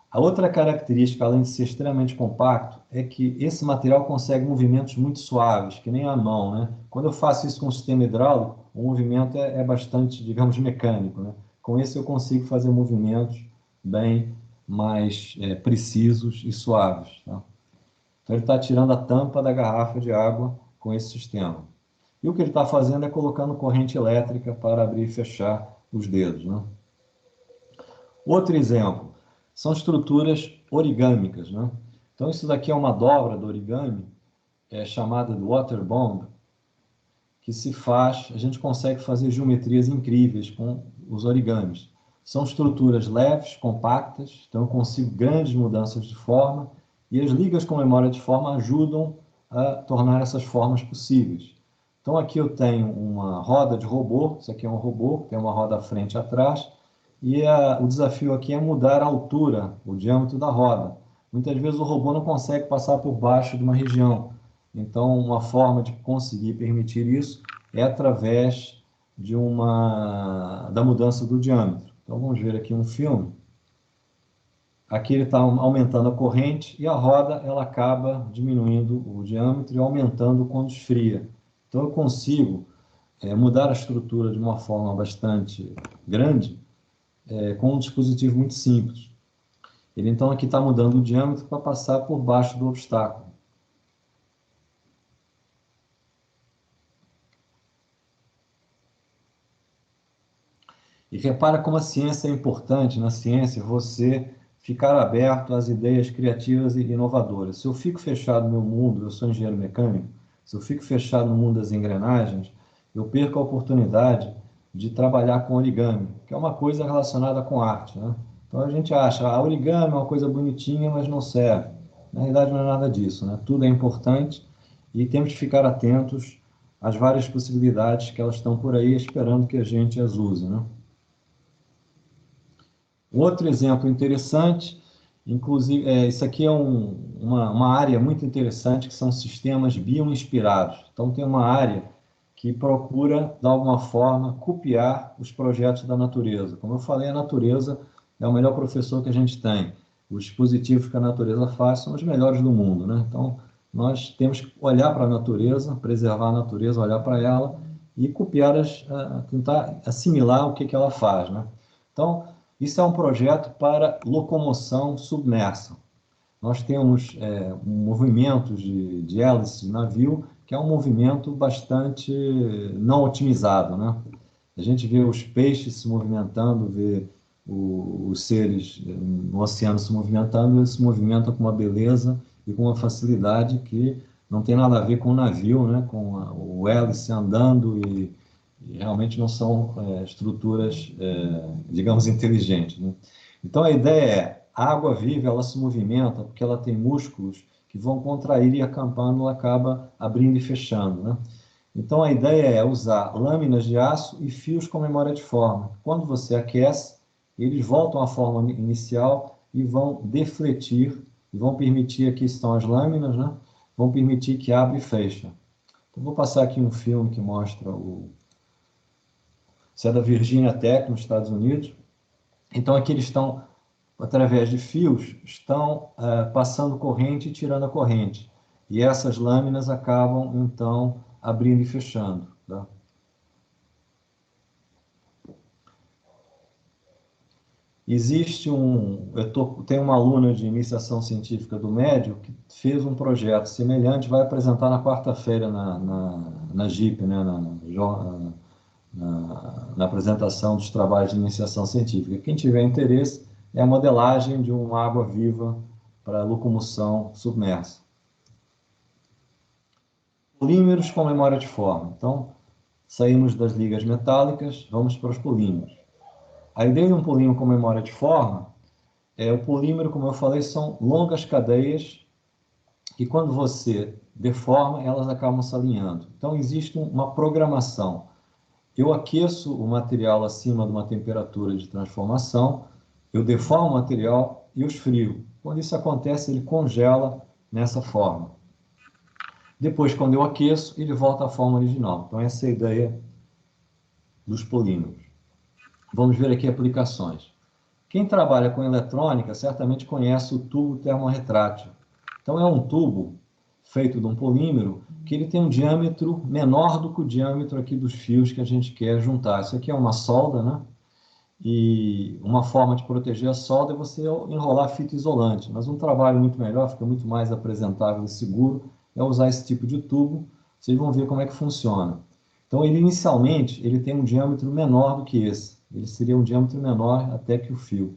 A outra característica, além de ser extremamente compacto, é que esse material consegue movimentos muito suaves, que nem a mão, né? Quando eu faço isso com o sistema hidráulico, o movimento é bastante, digamos, mecânico, né? Com esse eu consigo fazer movimentos bem mais precisos e suaves, tá? Então ele está tirando a tampa da garrafa de água com esse sistema. E o que ele está fazendo é colocando corrente elétrica para abrir e fechar os dedos, né? Outro exemplo são estruturas origâmicas, né? Então isso daqui é uma dobra do origami, chamada de water bomb, que se faz, a gente consegue fazer geometrias incríveis com os origamis. São estruturas leves, compactas, então eu consigo grandes mudanças de forma, e as ligas com memória de forma ajudam a tornar essas formas possíveis. Então aqui eu tenho uma roda de robô, isso aqui é um robô, tem uma roda à frente e atrás, e o desafio aqui é mudar a altura, o diâmetro da roda. Muitas vezes o robô não consegue passar por baixo de uma região. Então, uma forma de conseguir permitir isso é através da mudança do diâmetro. Então, vamos ver aqui um filme. Aqui ele está aumentando a corrente e a roda ela acaba diminuindo o diâmetro e aumentando quando esfria. Então, eu consigo mudar a estrutura de uma forma bastante grande com um dispositivo muito simples. Ele então aqui está mudando o diâmetro para passar por baixo do obstáculo. E repara como a ciência é importante. Na ciência, você ficar aberto às ideias criativas e inovadoras. Se eu fico fechado no meu mundo, eu sou engenheiro mecânico, se eu fico fechado no mundo das engrenagens, eu perco a oportunidade de trabalhar com origami, que é uma coisa relacionada com arte, né? Então a gente acha, origami é uma coisa bonitinha, mas não serve. Na realidade não é nada disso, né? Tudo é importante e temos que ficar atentos às várias possibilidades que elas estão por aí esperando que a gente as use, né? Outro exemplo interessante, inclusive, isso aqui é uma área muito interessante, que são sistemas bioinspirados. Então, tem uma área que procura, de alguma forma, copiar os projetos da natureza. Como eu falei, a natureza é o melhor professor que a gente tem. Os dispositivos que a natureza faz são os melhores do mundo, né? Então, nós temos que olhar para a natureza, preservar a natureza, olhar para ela e copiar, tentar assimilar o que ela faz, né? Então, isso é um projeto para locomoção submersa. Nós temos movimentos de hélice de navio, que é um movimento bastante não otimizado, né? A gente vê os peixes se movimentando, vê os seres no oceano se movimentando, eles se movimentam com uma beleza e com uma facilidade que não tem nada a ver com o navio, né? Com o hélice andando E realmente não são estruturas, digamos, inteligentes, né? Então, a ideia é, a água viva, ela se movimenta porque ela tem músculos que vão contrair e a campânula acaba abrindo e fechando, né? Então, a ideia é usar lâminas de aço e fios com memória de forma. Quando você aquece, eles voltam à forma inicial e vão defletir, e vão permitir, aqui estão as lâminas, né? Vão permitir que abra e feche. Então, vou passar aqui um filme que mostra isso é da Virginia Tech, nos Estados Unidos. Então, aqui eles estão, através de fios, estão passando corrente e tirando a corrente. E essas lâminas acabam, então, abrindo e fechando, tá? Existe tem uma aluna de iniciação científica do médio que fez um projeto semelhante, vai apresentar na quarta-feira na JIP, né, na apresentação dos trabalhos de iniciação científica. Quem tiver interesse, é a modelagem de uma água viva para locomoção submersa. Polímeros com memória de forma. Então, saímos das ligas metálicas, vamos para os polímeros. A ideia de um polímero com memória de forma o polímero, como eu falei, são longas cadeias que, quando você deforma, elas acabam se alinhando. Então, existe uma programação. Eu aqueço o material acima de uma temperatura de transformação, eu deformo o material e os frio. Quando isso acontece, ele congela nessa forma. Depois, quando eu aqueço, ele volta à forma original. Então, essa é a ideia dos polímeros. Vamos ver aqui aplicações. Quem trabalha com eletrônica certamente conhece o tubo termorretrátil. Então, é um tubo feito de um polímero que ele tem um diâmetro menor do que o diâmetro aqui dos fios que a gente quer juntar. Isso aqui é uma solda, né? E uma forma de proteger a solda é você enrolar fita isolante. Mas um trabalho muito melhor, fica muito mais apresentável e seguro, é usar esse tipo de tubo. Vocês vão ver como é que funciona. Então, inicialmente, ele tem um diâmetro menor do que esse. Ele seria um diâmetro menor até que o fio.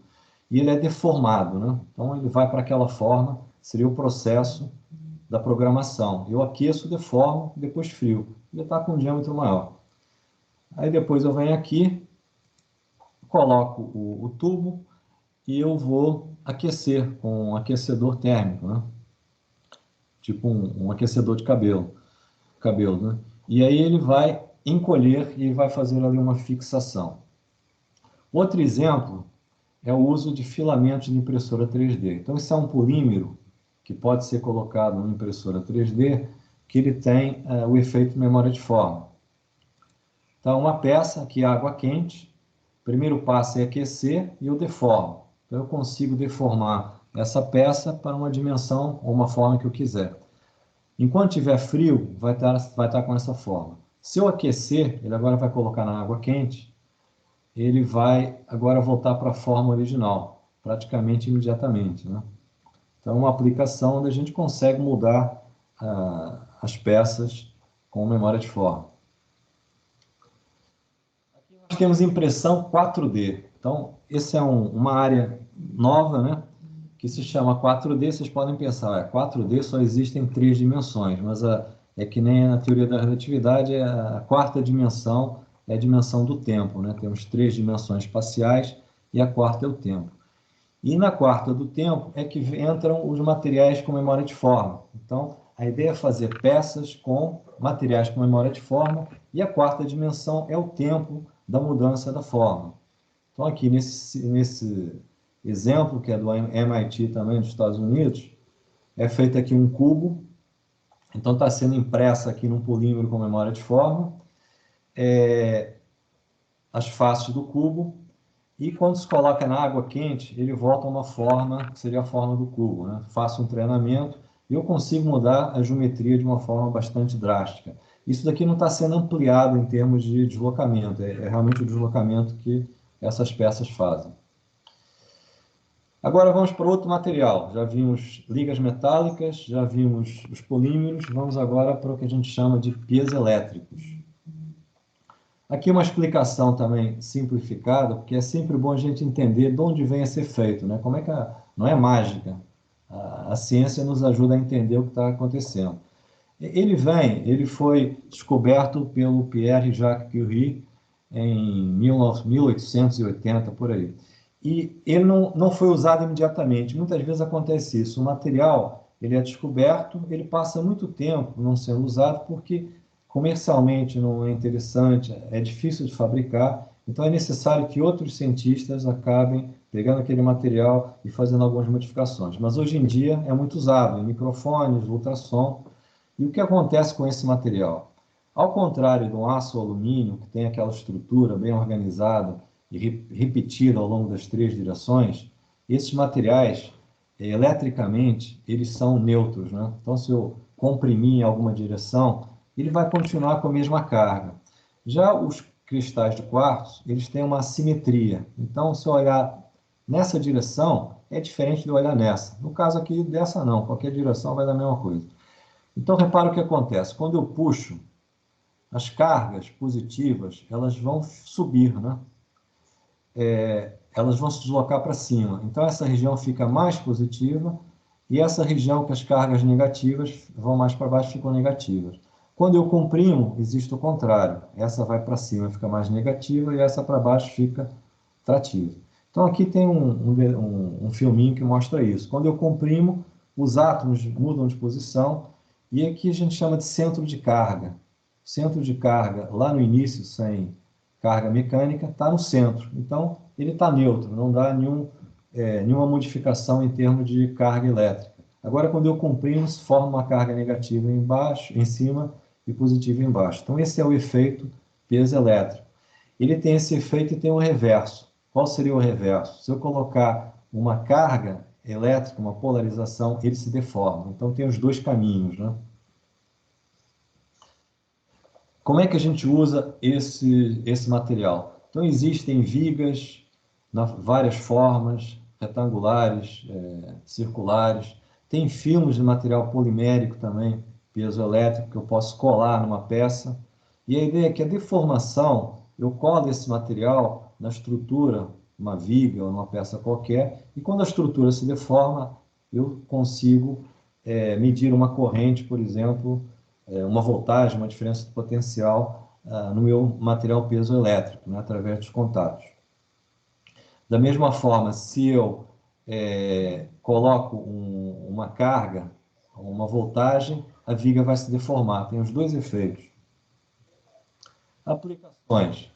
E ele é deformado, né? Então, ele vai para aquela forma, seria o processo da programação. Eu aqueço, deformo, depois frio. Ele está com um diâmetro maior. Aí depois eu venho aqui, coloco o tubo e eu vou aquecer com um aquecedor térmico, né? Tipo um aquecedor de cabelo, né? E aí ele vai encolher e vai fazer ali uma fixação. Outro exemplo é o uso de filamentos de impressora 3D. Então, isso é um polímero que pode ser colocado na impressora 3D, que ele tem o efeito memória de forma. Então, uma peça que é água quente, o primeiro passo é aquecer e eu deformo. Então, eu consigo deformar essa peça para uma dimensão ou uma forma que eu quiser. Enquanto tiver frio, vai estar com essa forma. Se eu aquecer, ele agora vai colocar na água quente, ele vai agora voltar para a forma original, praticamente imediatamente, né? Então, é uma aplicação onde a gente consegue mudar as peças com memória de forma. Aqui nós temos impressão 4D. Então, essa é uma área nova, né, que se chama 4D. Vocês podem pensar, 4D só existe em 3 dimensões, mas é que nem na teoria da relatividade, a quarta dimensão é a dimensão do tempo, né? Temos 3 dimensões espaciais e a quarta é o tempo. E na quarta do tempo é que entram os materiais com memória de forma. Então, a ideia é fazer peças com materiais com memória de forma e a quarta dimensão é o tempo da mudança da forma. Então, aqui nesse exemplo, que é do MIT também, dos Estados Unidos, é feito aqui um cubo. Então, está sendo impressa aqui num polímero com memória de forma. As faces do cubo. E quando se coloca na água quente, ele volta a uma forma, que seria a forma do cubo, né? Faço um treinamento e eu consigo mudar a geometria de uma forma bastante drástica. Isso daqui não está sendo ampliado em termos de deslocamento, é realmente o deslocamento que essas peças fazem. Agora vamos para outro material. Já vimos ligas metálicas, já vimos os polímeros, vamos agora para o que a gente chama de piezoelétricos. Aqui uma explicação também simplificada, porque é sempre bom a gente entender de onde vem esse efeito, né? Como é que não é mágica. A ciência nos ajuda a entender o que está acontecendo. Ele foi descoberto pelo Pierre Jacques Curie em 1880, por aí. E ele não foi usado imediatamente. Muitas vezes acontece isso. O material, ele é descoberto, ele passa muito tempo não sendo usado porque comercialmente não é interessante, é difícil de fabricar. Então é necessário que outros cientistas acabem pegando aquele material e fazendo algumas modificações. Mas hoje em dia é muito usado em microfones, ultrassom. E o que acontece com esse material? Ao contrário do aço ou alumínio, que tem aquela estrutura bem organizada e repetida ao longo das três direções, esses materiais, eletricamente, eles são neutros, né? Então, se eu comprimir em alguma direção, ele vai continuar com a mesma carga. Já os cristais de quartzo, eles têm uma assimetria. Então, se eu olhar nessa direção, é diferente de eu olhar nessa. No caso aqui, dessa não. Qualquer direção vai dar a mesma coisa. Então, repara o que acontece. Quando eu puxo, as cargas positivas, elas vão subir, né? Elas vão se deslocar para cima. Então, essa região fica mais positiva e essa região que as cargas negativas vão mais para baixo, ficam negativas. Quando eu comprimo, existe o contrário. Essa vai para cima, fica mais negativa, e essa para baixo fica atrativa. Então, aqui tem um filminho que mostra isso. Quando eu comprimo, os átomos mudam de posição, e aqui a gente chama de centro de carga. O centro de carga, lá no início, sem carga mecânica, está no centro. Então, ele está neutro, não dá nenhuma modificação em termos de carga elétrica. Agora, quando eu comprimo, se forma uma carga negativa embaixo, em cima e positiva embaixo. Então, esse é o efeito peso elétrico. Ele tem esse efeito e tem o reverso. Qual seria o reverso? Se eu colocar uma carga elétrica, uma polarização, ele se deforma. Então, tem os dois caminhos, né? Como é que a gente usa esse material? Então, existem vigas, várias formas, retangulares, circulares. Tem filmes de material polimérico também, piezoelétrico, que eu posso colar numa peça. E a ideia é que a deformação, eu colo esse material na estrutura, uma viga ou numa peça qualquer, e quando a estrutura se deforma, eu consigo medir uma corrente, por exemplo, uma voltagem, uma diferença de potencial no meu material piezoelétrico, né, através dos contatos. Da mesma forma, se eu coloco uma carga, uma voltagem, a viga vai se deformar. Tem os dois efeitos. Aplicações.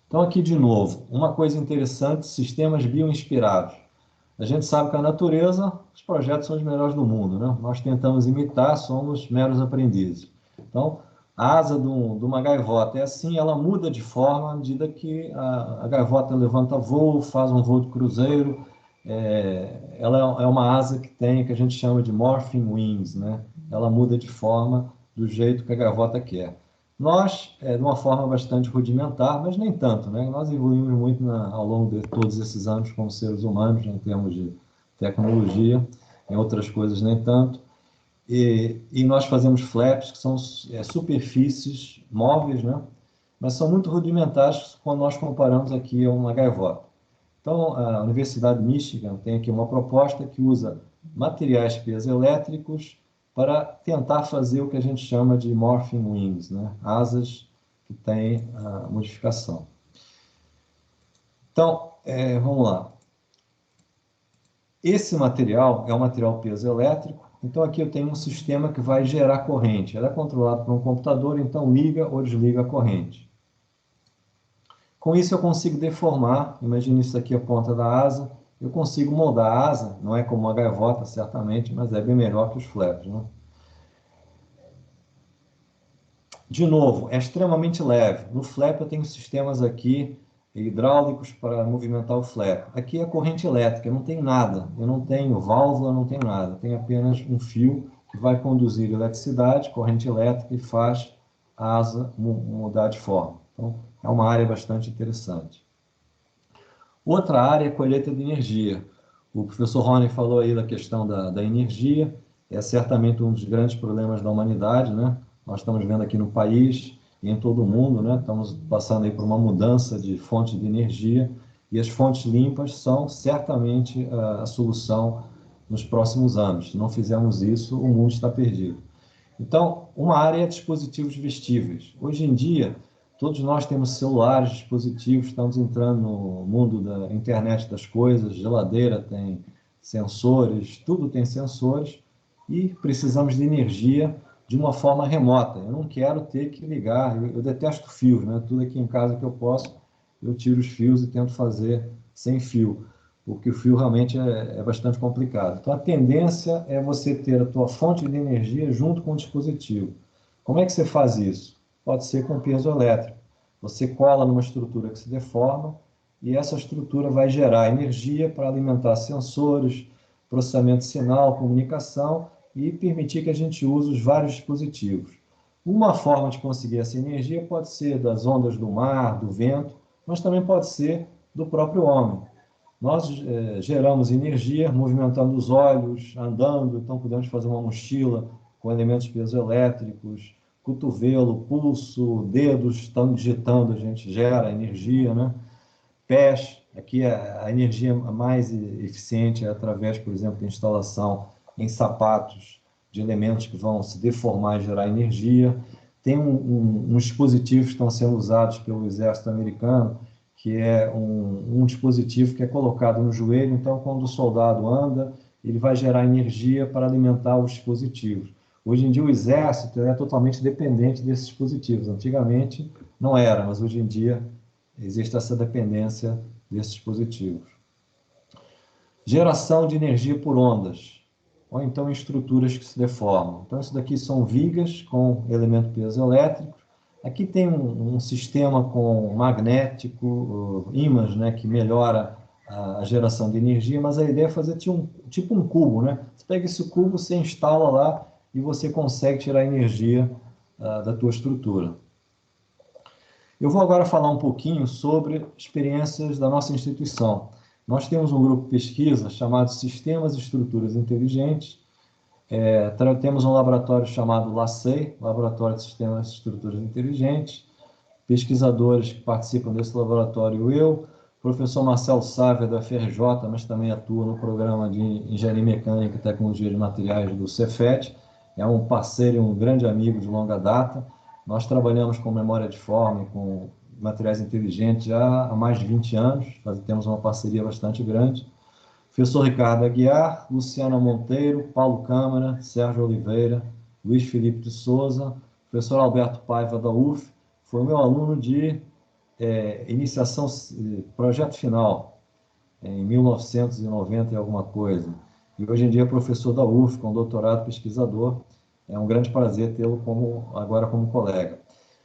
Então, aqui de novo, uma coisa interessante, sistemas bioinspirados. A gente sabe que a natureza, os projetos são os melhores do mundo, né? Nós tentamos imitar, somos meros aprendizes. Então, a asa de uma gaivota é assim, ela muda de forma à medida que a gaivota levanta voo, faz um voo de cruzeiro. Ela é uma asa que a gente chama de morphing wings, né? Ela muda de forma do jeito que a gaivota quer. Nós, de uma forma bastante rudimentar, mas nem tanto, né? Nós evoluímos muito ao longo de todos esses anos como seres humanos, em termos de tecnologia, em outras coisas nem tanto. E nós fazemos flaps, que são superfícies móveis, né? Mas são muito rudimentares quando nós comparamos aqui a uma gaivota. Então, a Universidade de Michigan tem aqui uma proposta que usa materiais piezoelétricos para tentar fazer o que a gente chama de morphing wings, né? Asas que têm a modificação. Então, vamos lá. Esse material é um material piezoelétrico, então aqui eu tenho um sistema que vai gerar corrente. Ela é controlada por um computador, então liga ou desliga a corrente. Com isso eu consigo deformar, imagine isso aqui a ponta da asa, eu consigo moldar a asa, não é como uma gaivota, certamente, mas é bem melhor que os flaps, né? De novo, é extremamente leve. No flap eu tenho sistemas aqui hidráulicos para movimentar o flap. Aqui é corrente elétrica, eu não tenho nada. Eu não tenho válvula, não tenho nada. Tenho apenas um fio que vai conduzir eletricidade, corrente elétrica, e faz a asa mudar de forma. Então, é uma área bastante interessante. Outra área é colheita de energia. O professor Rony falou aí da questão da energia. É certamente um dos grandes problemas da humanidade, né? Nós estamos vendo aqui no país e em todo o mundo, né? Estamos passando aí por uma mudança de fonte de energia, e as fontes limpas são certamente a solução nos próximos anos. Se não fizermos isso, o mundo está perdido. Então, uma área é dispositivos vestíveis. Hoje em dia, todos nós temos celulares, dispositivos, estamos entrando no mundo da internet das coisas, geladeira tem sensores, tudo tem sensores, e precisamos de energia de uma forma remota. Eu não quero ter que ligar, eu detesto fios, né? Tudo aqui em casa que eu posso, eu tiro os fios e tento fazer sem fio, porque o fio realmente é bastante complicado. Então, a tendência é você ter a tua fonte de energia junto com o dispositivo. Como é que você faz isso? Pode ser com peso elétrico. Você cola numa estrutura que se deforma e essa estrutura vai gerar energia para alimentar sensores, processamento de sinal, comunicação e permitir que a gente use os vários dispositivos. Uma forma de conseguir essa energia pode ser das ondas do mar, do vento, mas também pode ser do próprio homem. Nós geramos energia movimentando os olhos, andando, então podemos fazer uma mochila com elementos piezoelétricos, cotovelo, pulso, dedos estão digitando, a gente gera energia, né? Pés, aqui a energia mais eficiente é através, por exemplo, da instalação em sapatos de elementos que vão se deformar e gerar energia. Tem uns dispositivos que estão sendo usados pelo exército americano, que é um dispositivo que é colocado no joelho, então quando o soldado anda, ele vai gerar energia para alimentar os dispositivos. Hoje em dia o exército é totalmente dependente desses dispositivos. Antigamente não era, mas hoje em dia existe essa dependência desses dispositivos. Geração de energia por ondas, ou então estruturas que se deformam. Então, isso daqui são vigas com elemento piezoelétrico. Aqui tem um sistema com magnético, ímãs, né, que melhora a geração de energia, mas a ideia é fazer tipo um cubo, né? Você pega esse cubo, você instala lá e você consegue tirar energia da tua estrutura. Eu vou agora falar um pouquinho sobre experiências da nossa instituição. Nós temos um grupo de pesquisa chamado Sistemas e Estruturas Inteligentes. Temos um laboratório chamado LACEI, Laboratório de Sistemas e Estruturas Inteligentes. Pesquisadores que participam desse laboratório, eu, o professor Marcelo Sávia, da FRJ, mas também atua no programa de Engenharia Mecânica e Tecnologia de Materiais do Cefet. É um parceiro e um grande amigo de longa data. Nós trabalhamos com memória de forma e com materiais inteligentes já há mais de 20 anos, temos uma parceria bastante grande. Professor Ricardo Aguiar, Luciana Monteiro, Paulo Câmara, Sérgio Oliveira, Luiz Felipe de Souza, professor Alberto Paiva da UF, foi meu aluno de iniciação, projeto final, em 1990 e alguma coisa. E hoje em dia é professor da UF, com doutorado pesquisador. É um grande prazer tê-lo agora como colega.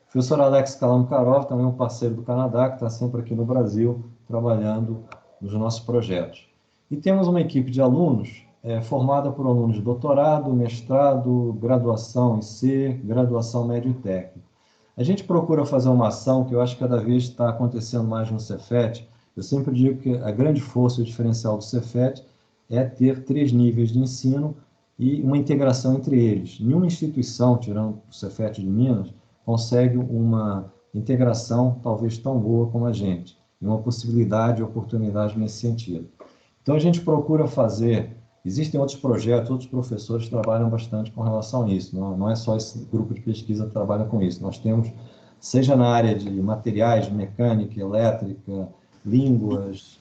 O professor Alex Kalamkarov, também um parceiro do Canadá, que está sempre aqui no Brasil, trabalhando nos nossos projetos. E temos uma equipe de alunos formada por alunos de doutorado, mestrado, graduação em C, graduação médio e técnico. A gente procura fazer uma ação que eu acho que cada vez está acontecendo mais no Cefet. Eu sempre digo que a grande força e o diferencial do Cefet é ter 3 níveis de ensino e uma integração entre eles. Nenhuma instituição, tirando o Cefet de Minas, consegue uma integração talvez tão boa como a gente, e uma possibilidade e oportunidade nesse sentido. Então, a gente procura fazer, existem outros projetos, outros professores trabalham bastante com relação a isso, não é só esse grupo de pesquisa que trabalha com isso, nós temos, seja na área de materiais, mecânica, elétrica, línguas,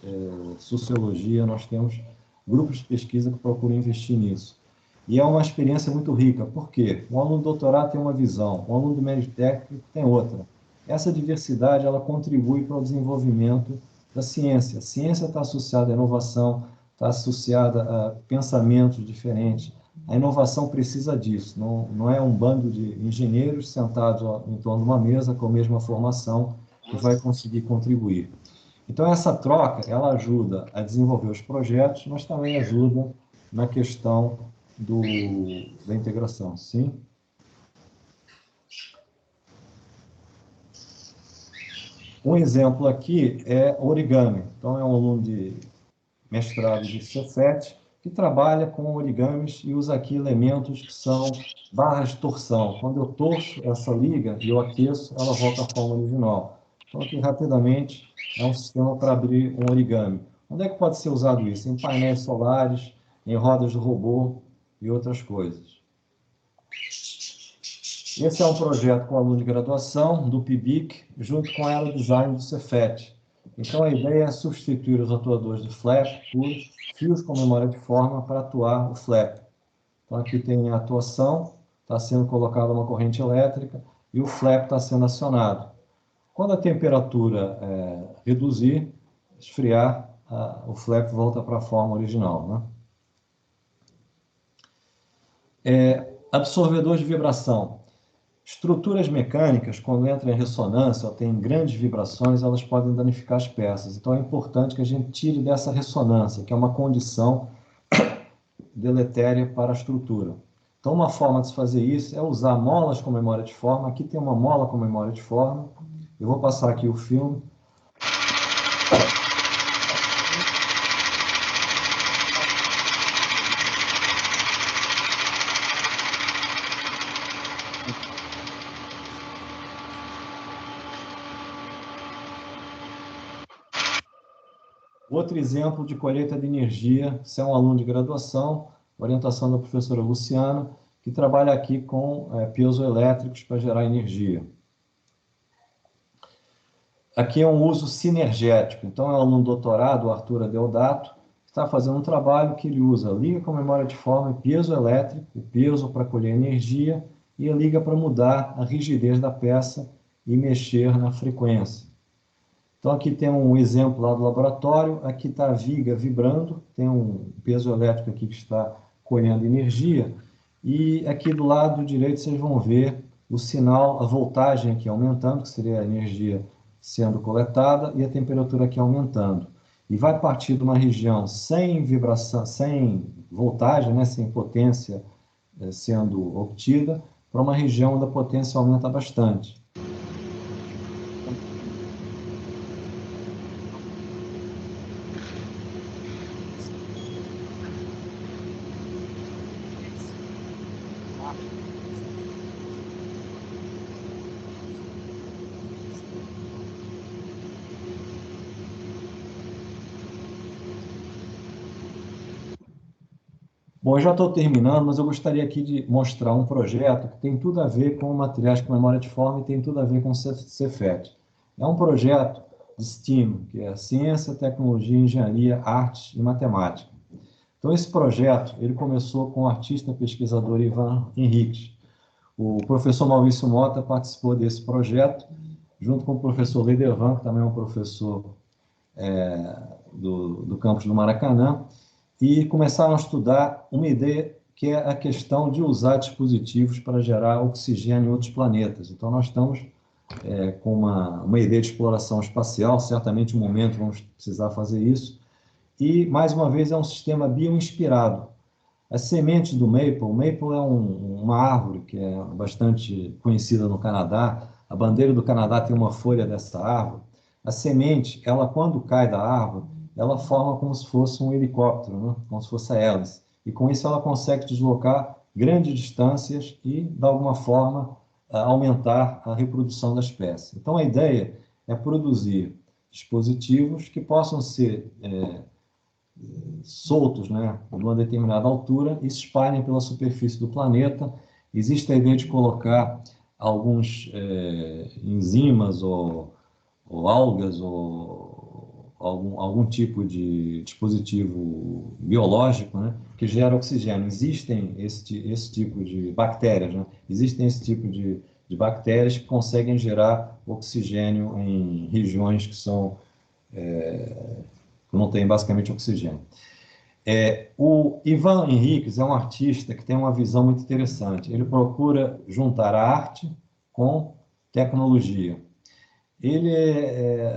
sociologia, nós temos grupos de pesquisa que procuram investir nisso. E é uma experiência muito rica, por quê? O aluno do doutorado tem uma visão, o aluno do médio técnico tem outra. Essa diversidade, ela contribui para o desenvolvimento da ciência. A ciência está associada à inovação, está associada a pensamentos diferentes. A inovação precisa disso, não é um bando de engenheiros sentados em torno de uma mesa com a mesma formação que vai conseguir contribuir. Então, essa troca, ela ajuda a desenvolver os projetos, mas também ajuda na questão da integração, sim? Um exemplo aqui é origami. Então, é um aluno de mestrado de Cefet que trabalha com origamis e usa aqui elementos que são barras de torção. Quando eu torço essa liga e eu aqueço, ela volta à forma original. Então, aqui, rapidamente, é um sistema para abrir um origami. Onde é que pode ser usado isso? Em painéis solares, em rodas de robô e outras coisas. Esse é um projeto com aluno de graduação do PIBIC, junto com a Aerodesign do Cefet. Então, a ideia é substituir os atuadores de flap por fios com memória de forma para atuar o flap. Então, aqui tem a atuação, está sendo colocada uma corrente elétrica e o flap está sendo acionado. Quando a temperatura reduzir, esfriar, o flap volta para a forma original, né? Absorvedor de vibração. Estruturas mecânicas, quando entram em ressonância ou têm grandes vibrações, elas podem danificar as peças. Então, é importante que a gente tire dessa ressonância, que é uma condição deletéria para a estrutura. Então, uma forma de se fazer isso é usar molas com memória de forma. Aqui tem uma mola com memória de forma. Eu vou passar aqui o filme. Outro exemplo de colheita de energia, você é um aluno de graduação, orientação da professora Luciana, que trabalha aqui com piezoelétricos para gerar energia. Aqui é um uso sinergético, então é um aluno doutorado, o Arthur Adeodato, que está fazendo um trabalho que ele usa liga com memória de forma e piezoelétrico, o peso para colher energia, e a liga para mudar a rigidez da peça e mexer na frequência. Então, aqui tem um exemplo lá do laboratório, aqui está a viga vibrando, tem um peso elétrico aqui que está colhendo energia, e aqui do lado direito vocês vão ver o sinal, a voltagem aqui aumentando, que seria a energia sendo coletada, e a temperatura aqui aumentando. E vai partir de uma região sem vibração, sem voltagem, né, sem potência sendo obtida, para uma região onde a potência aumenta bastante. Bom, eu já estou terminando, mas eu gostaria aqui de mostrar um projeto que tem tudo a ver com materiais com memória de forma e tem tudo a ver com o Cefet. É um projeto de STEAM, que é Ciência, Tecnologia, Engenharia, Arte e Matemática. Então, esse projeto, ele começou com o artista pesquisador Ivan Henriques. O professor Maurício Mota participou desse projeto, junto com o professor Leidervan, que também é um professor do campus do Maracanã, e começaram a estudar uma ideia que é a questão de usar dispositivos para gerar oxigênio em outros planetas. Então, nós estamos com uma ideia de exploração espacial, certamente um momento vamos precisar fazer isso, e, mais uma vez, é um sistema bioinspirado. As sementes do maple, o maple é uma árvore que é bastante conhecida no Canadá, a bandeira do Canadá tem uma folha dessa árvore. A semente, ela quando cai da árvore, ela forma como se fosse um helicóptero, né? Como se fosse a hélice. E com isso ela consegue deslocar grandes distâncias e, de alguma forma, aumentar a reprodução da espécie. Então, a ideia é produzir dispositivos que possam ser soltos, né, de uma determinada altura e se espalhem pela superfície do planeta. Existe a ideia de colocar alguns enzimas ou algas ou algum tipo de dispositivo biológico, né, que gera oxigênio. Existem esse tipo de bactérias, né? Existem esse tipo de bactérias que conseguem gerar oxigênio em regiões que são não tem basicamente oxigênio. O Ivan Henriques é um artista que tem uma visão muito interessante. Ele procura juntar a arte com tecnologia. Ele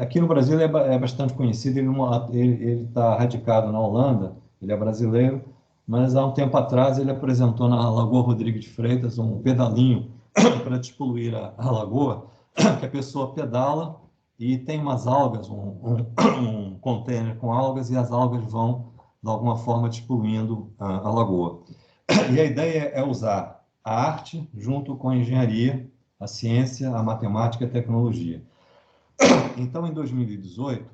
aqui no Brasil ele é bastante conhecido, ele está radicado na Holanda, ele é brasileiro, mas há um tempo atrás ele apresentou na Lagoa Rodrigues de Freitas um pedalinho para despoluir a lagoa, que a pessoa pedala e tem umas algas, um container com algas, e as algas vão, de alguma forma, despoluindo a lagoa. E a ideia é usar a arte junto com a engenharia, a ciência, a matemática e a tecnologia. Então, em 2018,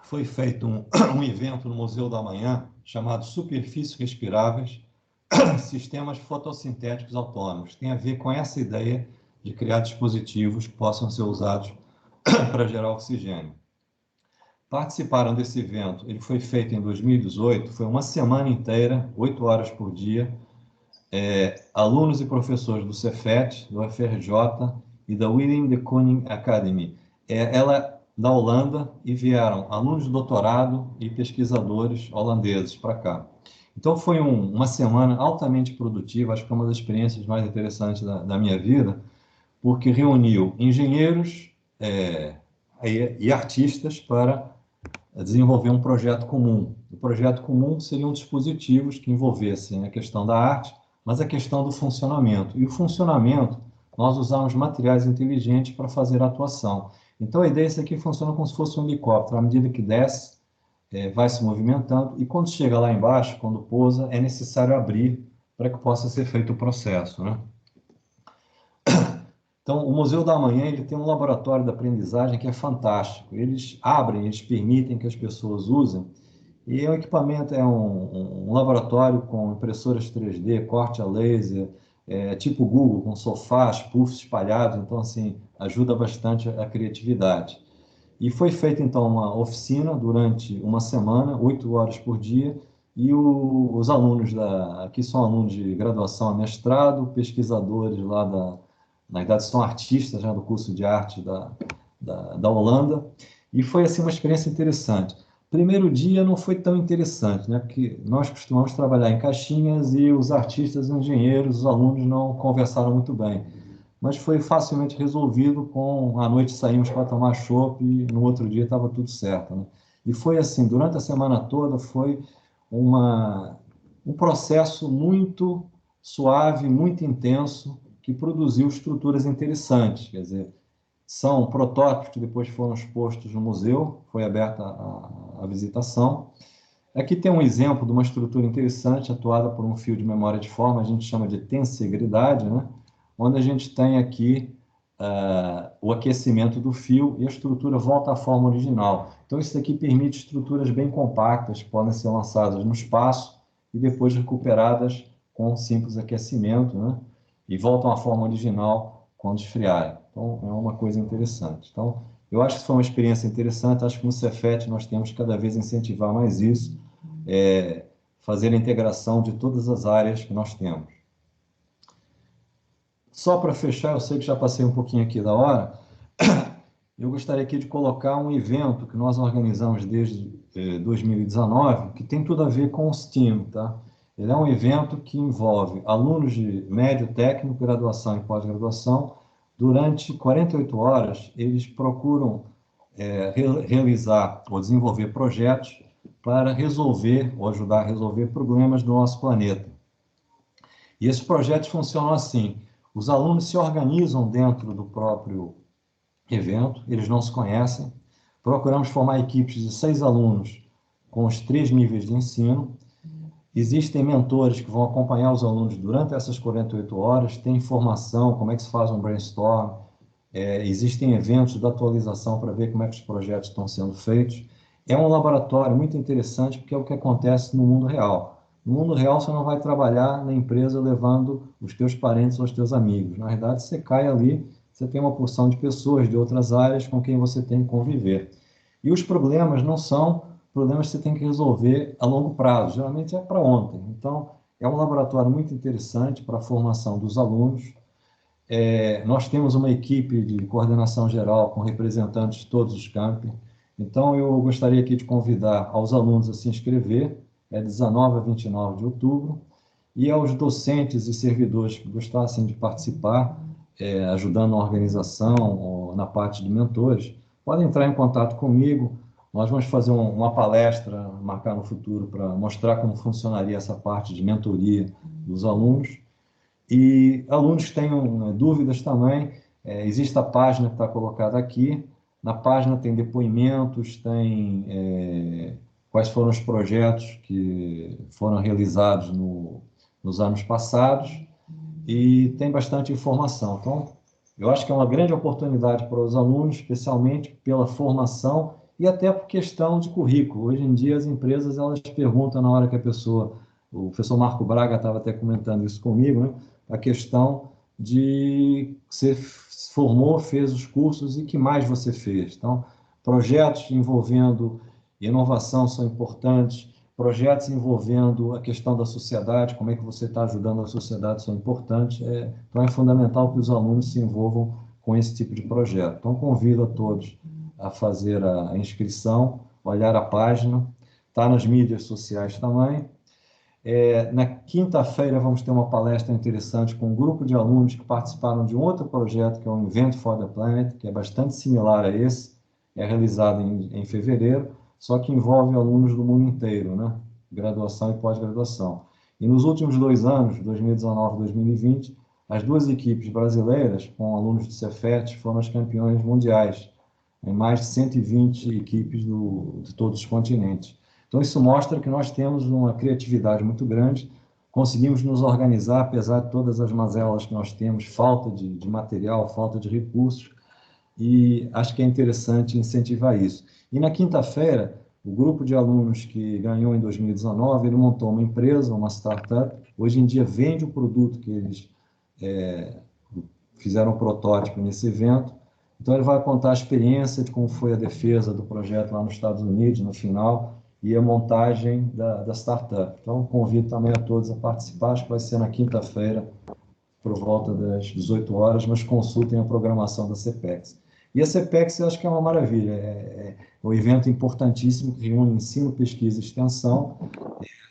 foi feito um evento no Museu da Manhã chamado Superfícies Respiráveis, sistemas fotossintéticos autônomos. Tem a ver com essa ideia de criar dispositivos que possam ser usados para gerar oxigênio. Participaram desse evento, ele foi feito em 2018, foi uma semana inteira, 8 horas por dia, alunos e professores do Cefet, do FRJ e da Willem de Kooning Academy. Ela da Holanda, e vieram alunos de doutorado e pesquisadores holandeses para cá. Então foi uma semana altamente produtiva, acho que é uma das experiências mais interessantes da minha vida, porque reuniu engenheiros e artistas para desenvolver um projeto comum. O projeto comum seriam dispositivos que envolvessem a questão da arte, mas a questão do funcionamento. E o funcionamento, nós usamos materiais inteligentes para fazer a atuação. Então, a ideia é que isso aqui funciona como se fosse um helicóptero. À medida que desce, vai se movimentando, e quando chega lá embaixo, quando pousa, é necessário abrir para que possa ser feito o processo, né? Então, o Museu da Manhã ele tem um laboratório de aprendizagem que é fantástico. Eles abrem, eles permitem que as pessoas usem, e o equipamento é um laboratório com impressoras 3D, corte a laser, tipo Google, com sofás, puffs espalhados, então, assim, ajuda bastante a criatividade. E foi feita, então, uma oficina durante uma semana, 8 horas por dia, e os alunos aqui são alunos de graduação, mestrado, pesquisadores lá na verdade, são artistas, já do curso de arte da Holanda, e foi, assim, uma experiência interessante. Primeiro dia não foi tão interessante, né? Porque nós costumamos trabalhar em caixinhas e os artistas, os engenheiros, os alunos não conversaram muito bem. Mas foi facilmente resolvido à noite saímos para tomar chopp e no outro dia estava tudo certo, né? E foi assim, durante a semana toda foi um processo muito suave, muito intenso, que produziu estruturas interessantes. Quer dizer, são protótipos que depois foram expostos no museu, foi aberta a visitação. Aqui tem um exemplo de uma estrutura interessante, atuada por um fio de memória de forma, a gente chama de tensegridade, né? Onde a gente tem aqui o aquecimento do fio e a estrutura volta à forma original. Então, isso aqui permite estruturas bem compactas, que podem ser lançadas no espaço e depois recuperadas com um simples aquecimento, né? E voltam à forma original quando esfriarem. Então, é uma coisa interessante. Então, eu acho que foi uma experiência interessante, acho que no Cefet nós temos que cada vez incentivar mais isso, fazer a integração de todas as áreas que nós temos. Só para fechar, eu sei que já passei um pouquinho aqui da hora, eu gostaria aqui de colocar um evento que nós organizamos desde 2019, que tem tudo a ver com o STEAM, tá? Ele é um evento que envolve alunos de médio técnico, graduação e pós-graduação. Durante 48 horas, eles procuram realizar ou desenvolver projetos para resolver ou ajudar a resolver problemas do nosso planeta. E esses projetos funcionam assim: os alunos se organizam dentro do próprio evento, eles não se conhecem, procuramos formar equipes de 6 alunos com os 3 níveis de ensino. Existem mentores que vão acompanhar os alunos durante essas 48 horas, tem informação, como é que se faz um brainstorm, existem eventos de atualização para ver como é que os projetos estão sendo feitos. É um laboratório muito interessante, porque é o que acontece no mundo real. No mundo real, você não vai trabalhar na empresa levando os teus parentes ou os teus amigos. Na verdade, você cai ali, você tem uma porção de pessoas de outras áreas com quem você tem que conviver. E os problemas não são problemas que você tem que resolver a longo prazo, geralmente é para ontem. Então, é um laboratório muito interessante para a formação dos alunos. Nós temos uma equipe de coordenação geral com representantes de todos os campi. Então, eu gostaria aqui de convidar aos alunos a se inscrever, 19 a 29 de outubro, e aos docentes e servidores que gostassem de participar, ajudando na organização ou na parte de mentores, podem entrar em contato comigo. Nós vamos fazer uma palestra, marcar no futuro, para mostrar como funcionaria essa parte de mentoria dos alunos. E alunos que tenham dúvidas também, existe a página que está colocada aqui. Na página tem depoimentos, tem quais foram os projetos que foram realizados nos anos passados, e tem bastante informação. Então, eu acho que é uma grande oportunidade para os alunos, especialmente pela formação e até por questão de currículo. Hoje em dia, as empresas elas perguntam na hora que a pessoa o professor Marco Braga estava até comentando isso comigo, né? A questão de você se formou, fez os cursos e que mais você fez. Então, projetos envolvendo inovação são importantes, projetos envolvendo a questão da sociedade, como é que você está ajudando a sociedade são importantes. Então, é fundamental que os alunos se envolvam com esse tipo de projeto. Então, convido a todos a fazer a inscrição, olhar a página, está nas mídias sociais também. Na quinta-feira vamos ter uma palestra interessante com um grupo de alunos que participaram de um outro projeto, que é o Invent for the Planet, que é bastante similar a esse, é realizado em fevereiro, só que envolve alunos do mundo inteiro, né? Graduação e pós-graduação. E nos últimos 2 anos, 2019 e 2020, as 2 equipes brasileiras, com alunos do Cefet, foram as campeões mundiais, em mais de 120 equipes de todos os continentes. Então, isso mostra que nós temos uma criatividade muito grande, conseguimos nos organizar, apesar de todas as mazelas que nós temos, falta de material, falta de recursos, e acho que é interessante incentivar isso. E na quinta-feira, o grupo de alunos que ganhou em 2019, ele montou uma empresa, uma startup, hoje em dia vende o produto que eles fizeram um protótipo nesse evento. Então, ele vai contar a experiência de como foi a defesa do projeto lá nos Estados Unidos, no final, e a montagem da startup. Então, convido também a todos a participar, acho que vai ser na quinta-feira, por volta das 18 horas, mas consultem a programação da CPEX. E a CPEX eu acho que é uma maravilha, é um evento importantíssimo que reúne ensino, pesquisa e extensão,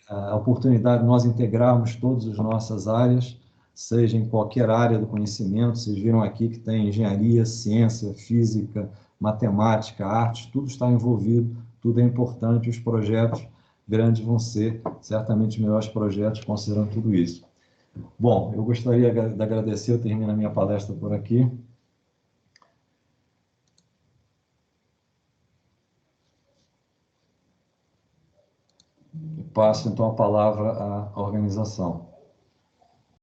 a oportunidade de nós integrarmos todas as nossas áreas, seja em qualquer área do conhecimento. Vocês viram aqui que tem engenharia, ciência, física, matemática, artes, tudo está envolvido, tudo é importante, os projetos grandes vão ser certamente os melhores projetos, considerando tudo isso. Bom, eu gostaria de agradecer, eu termino a minha palestra por aqui. E passo, então, a palavra à organização.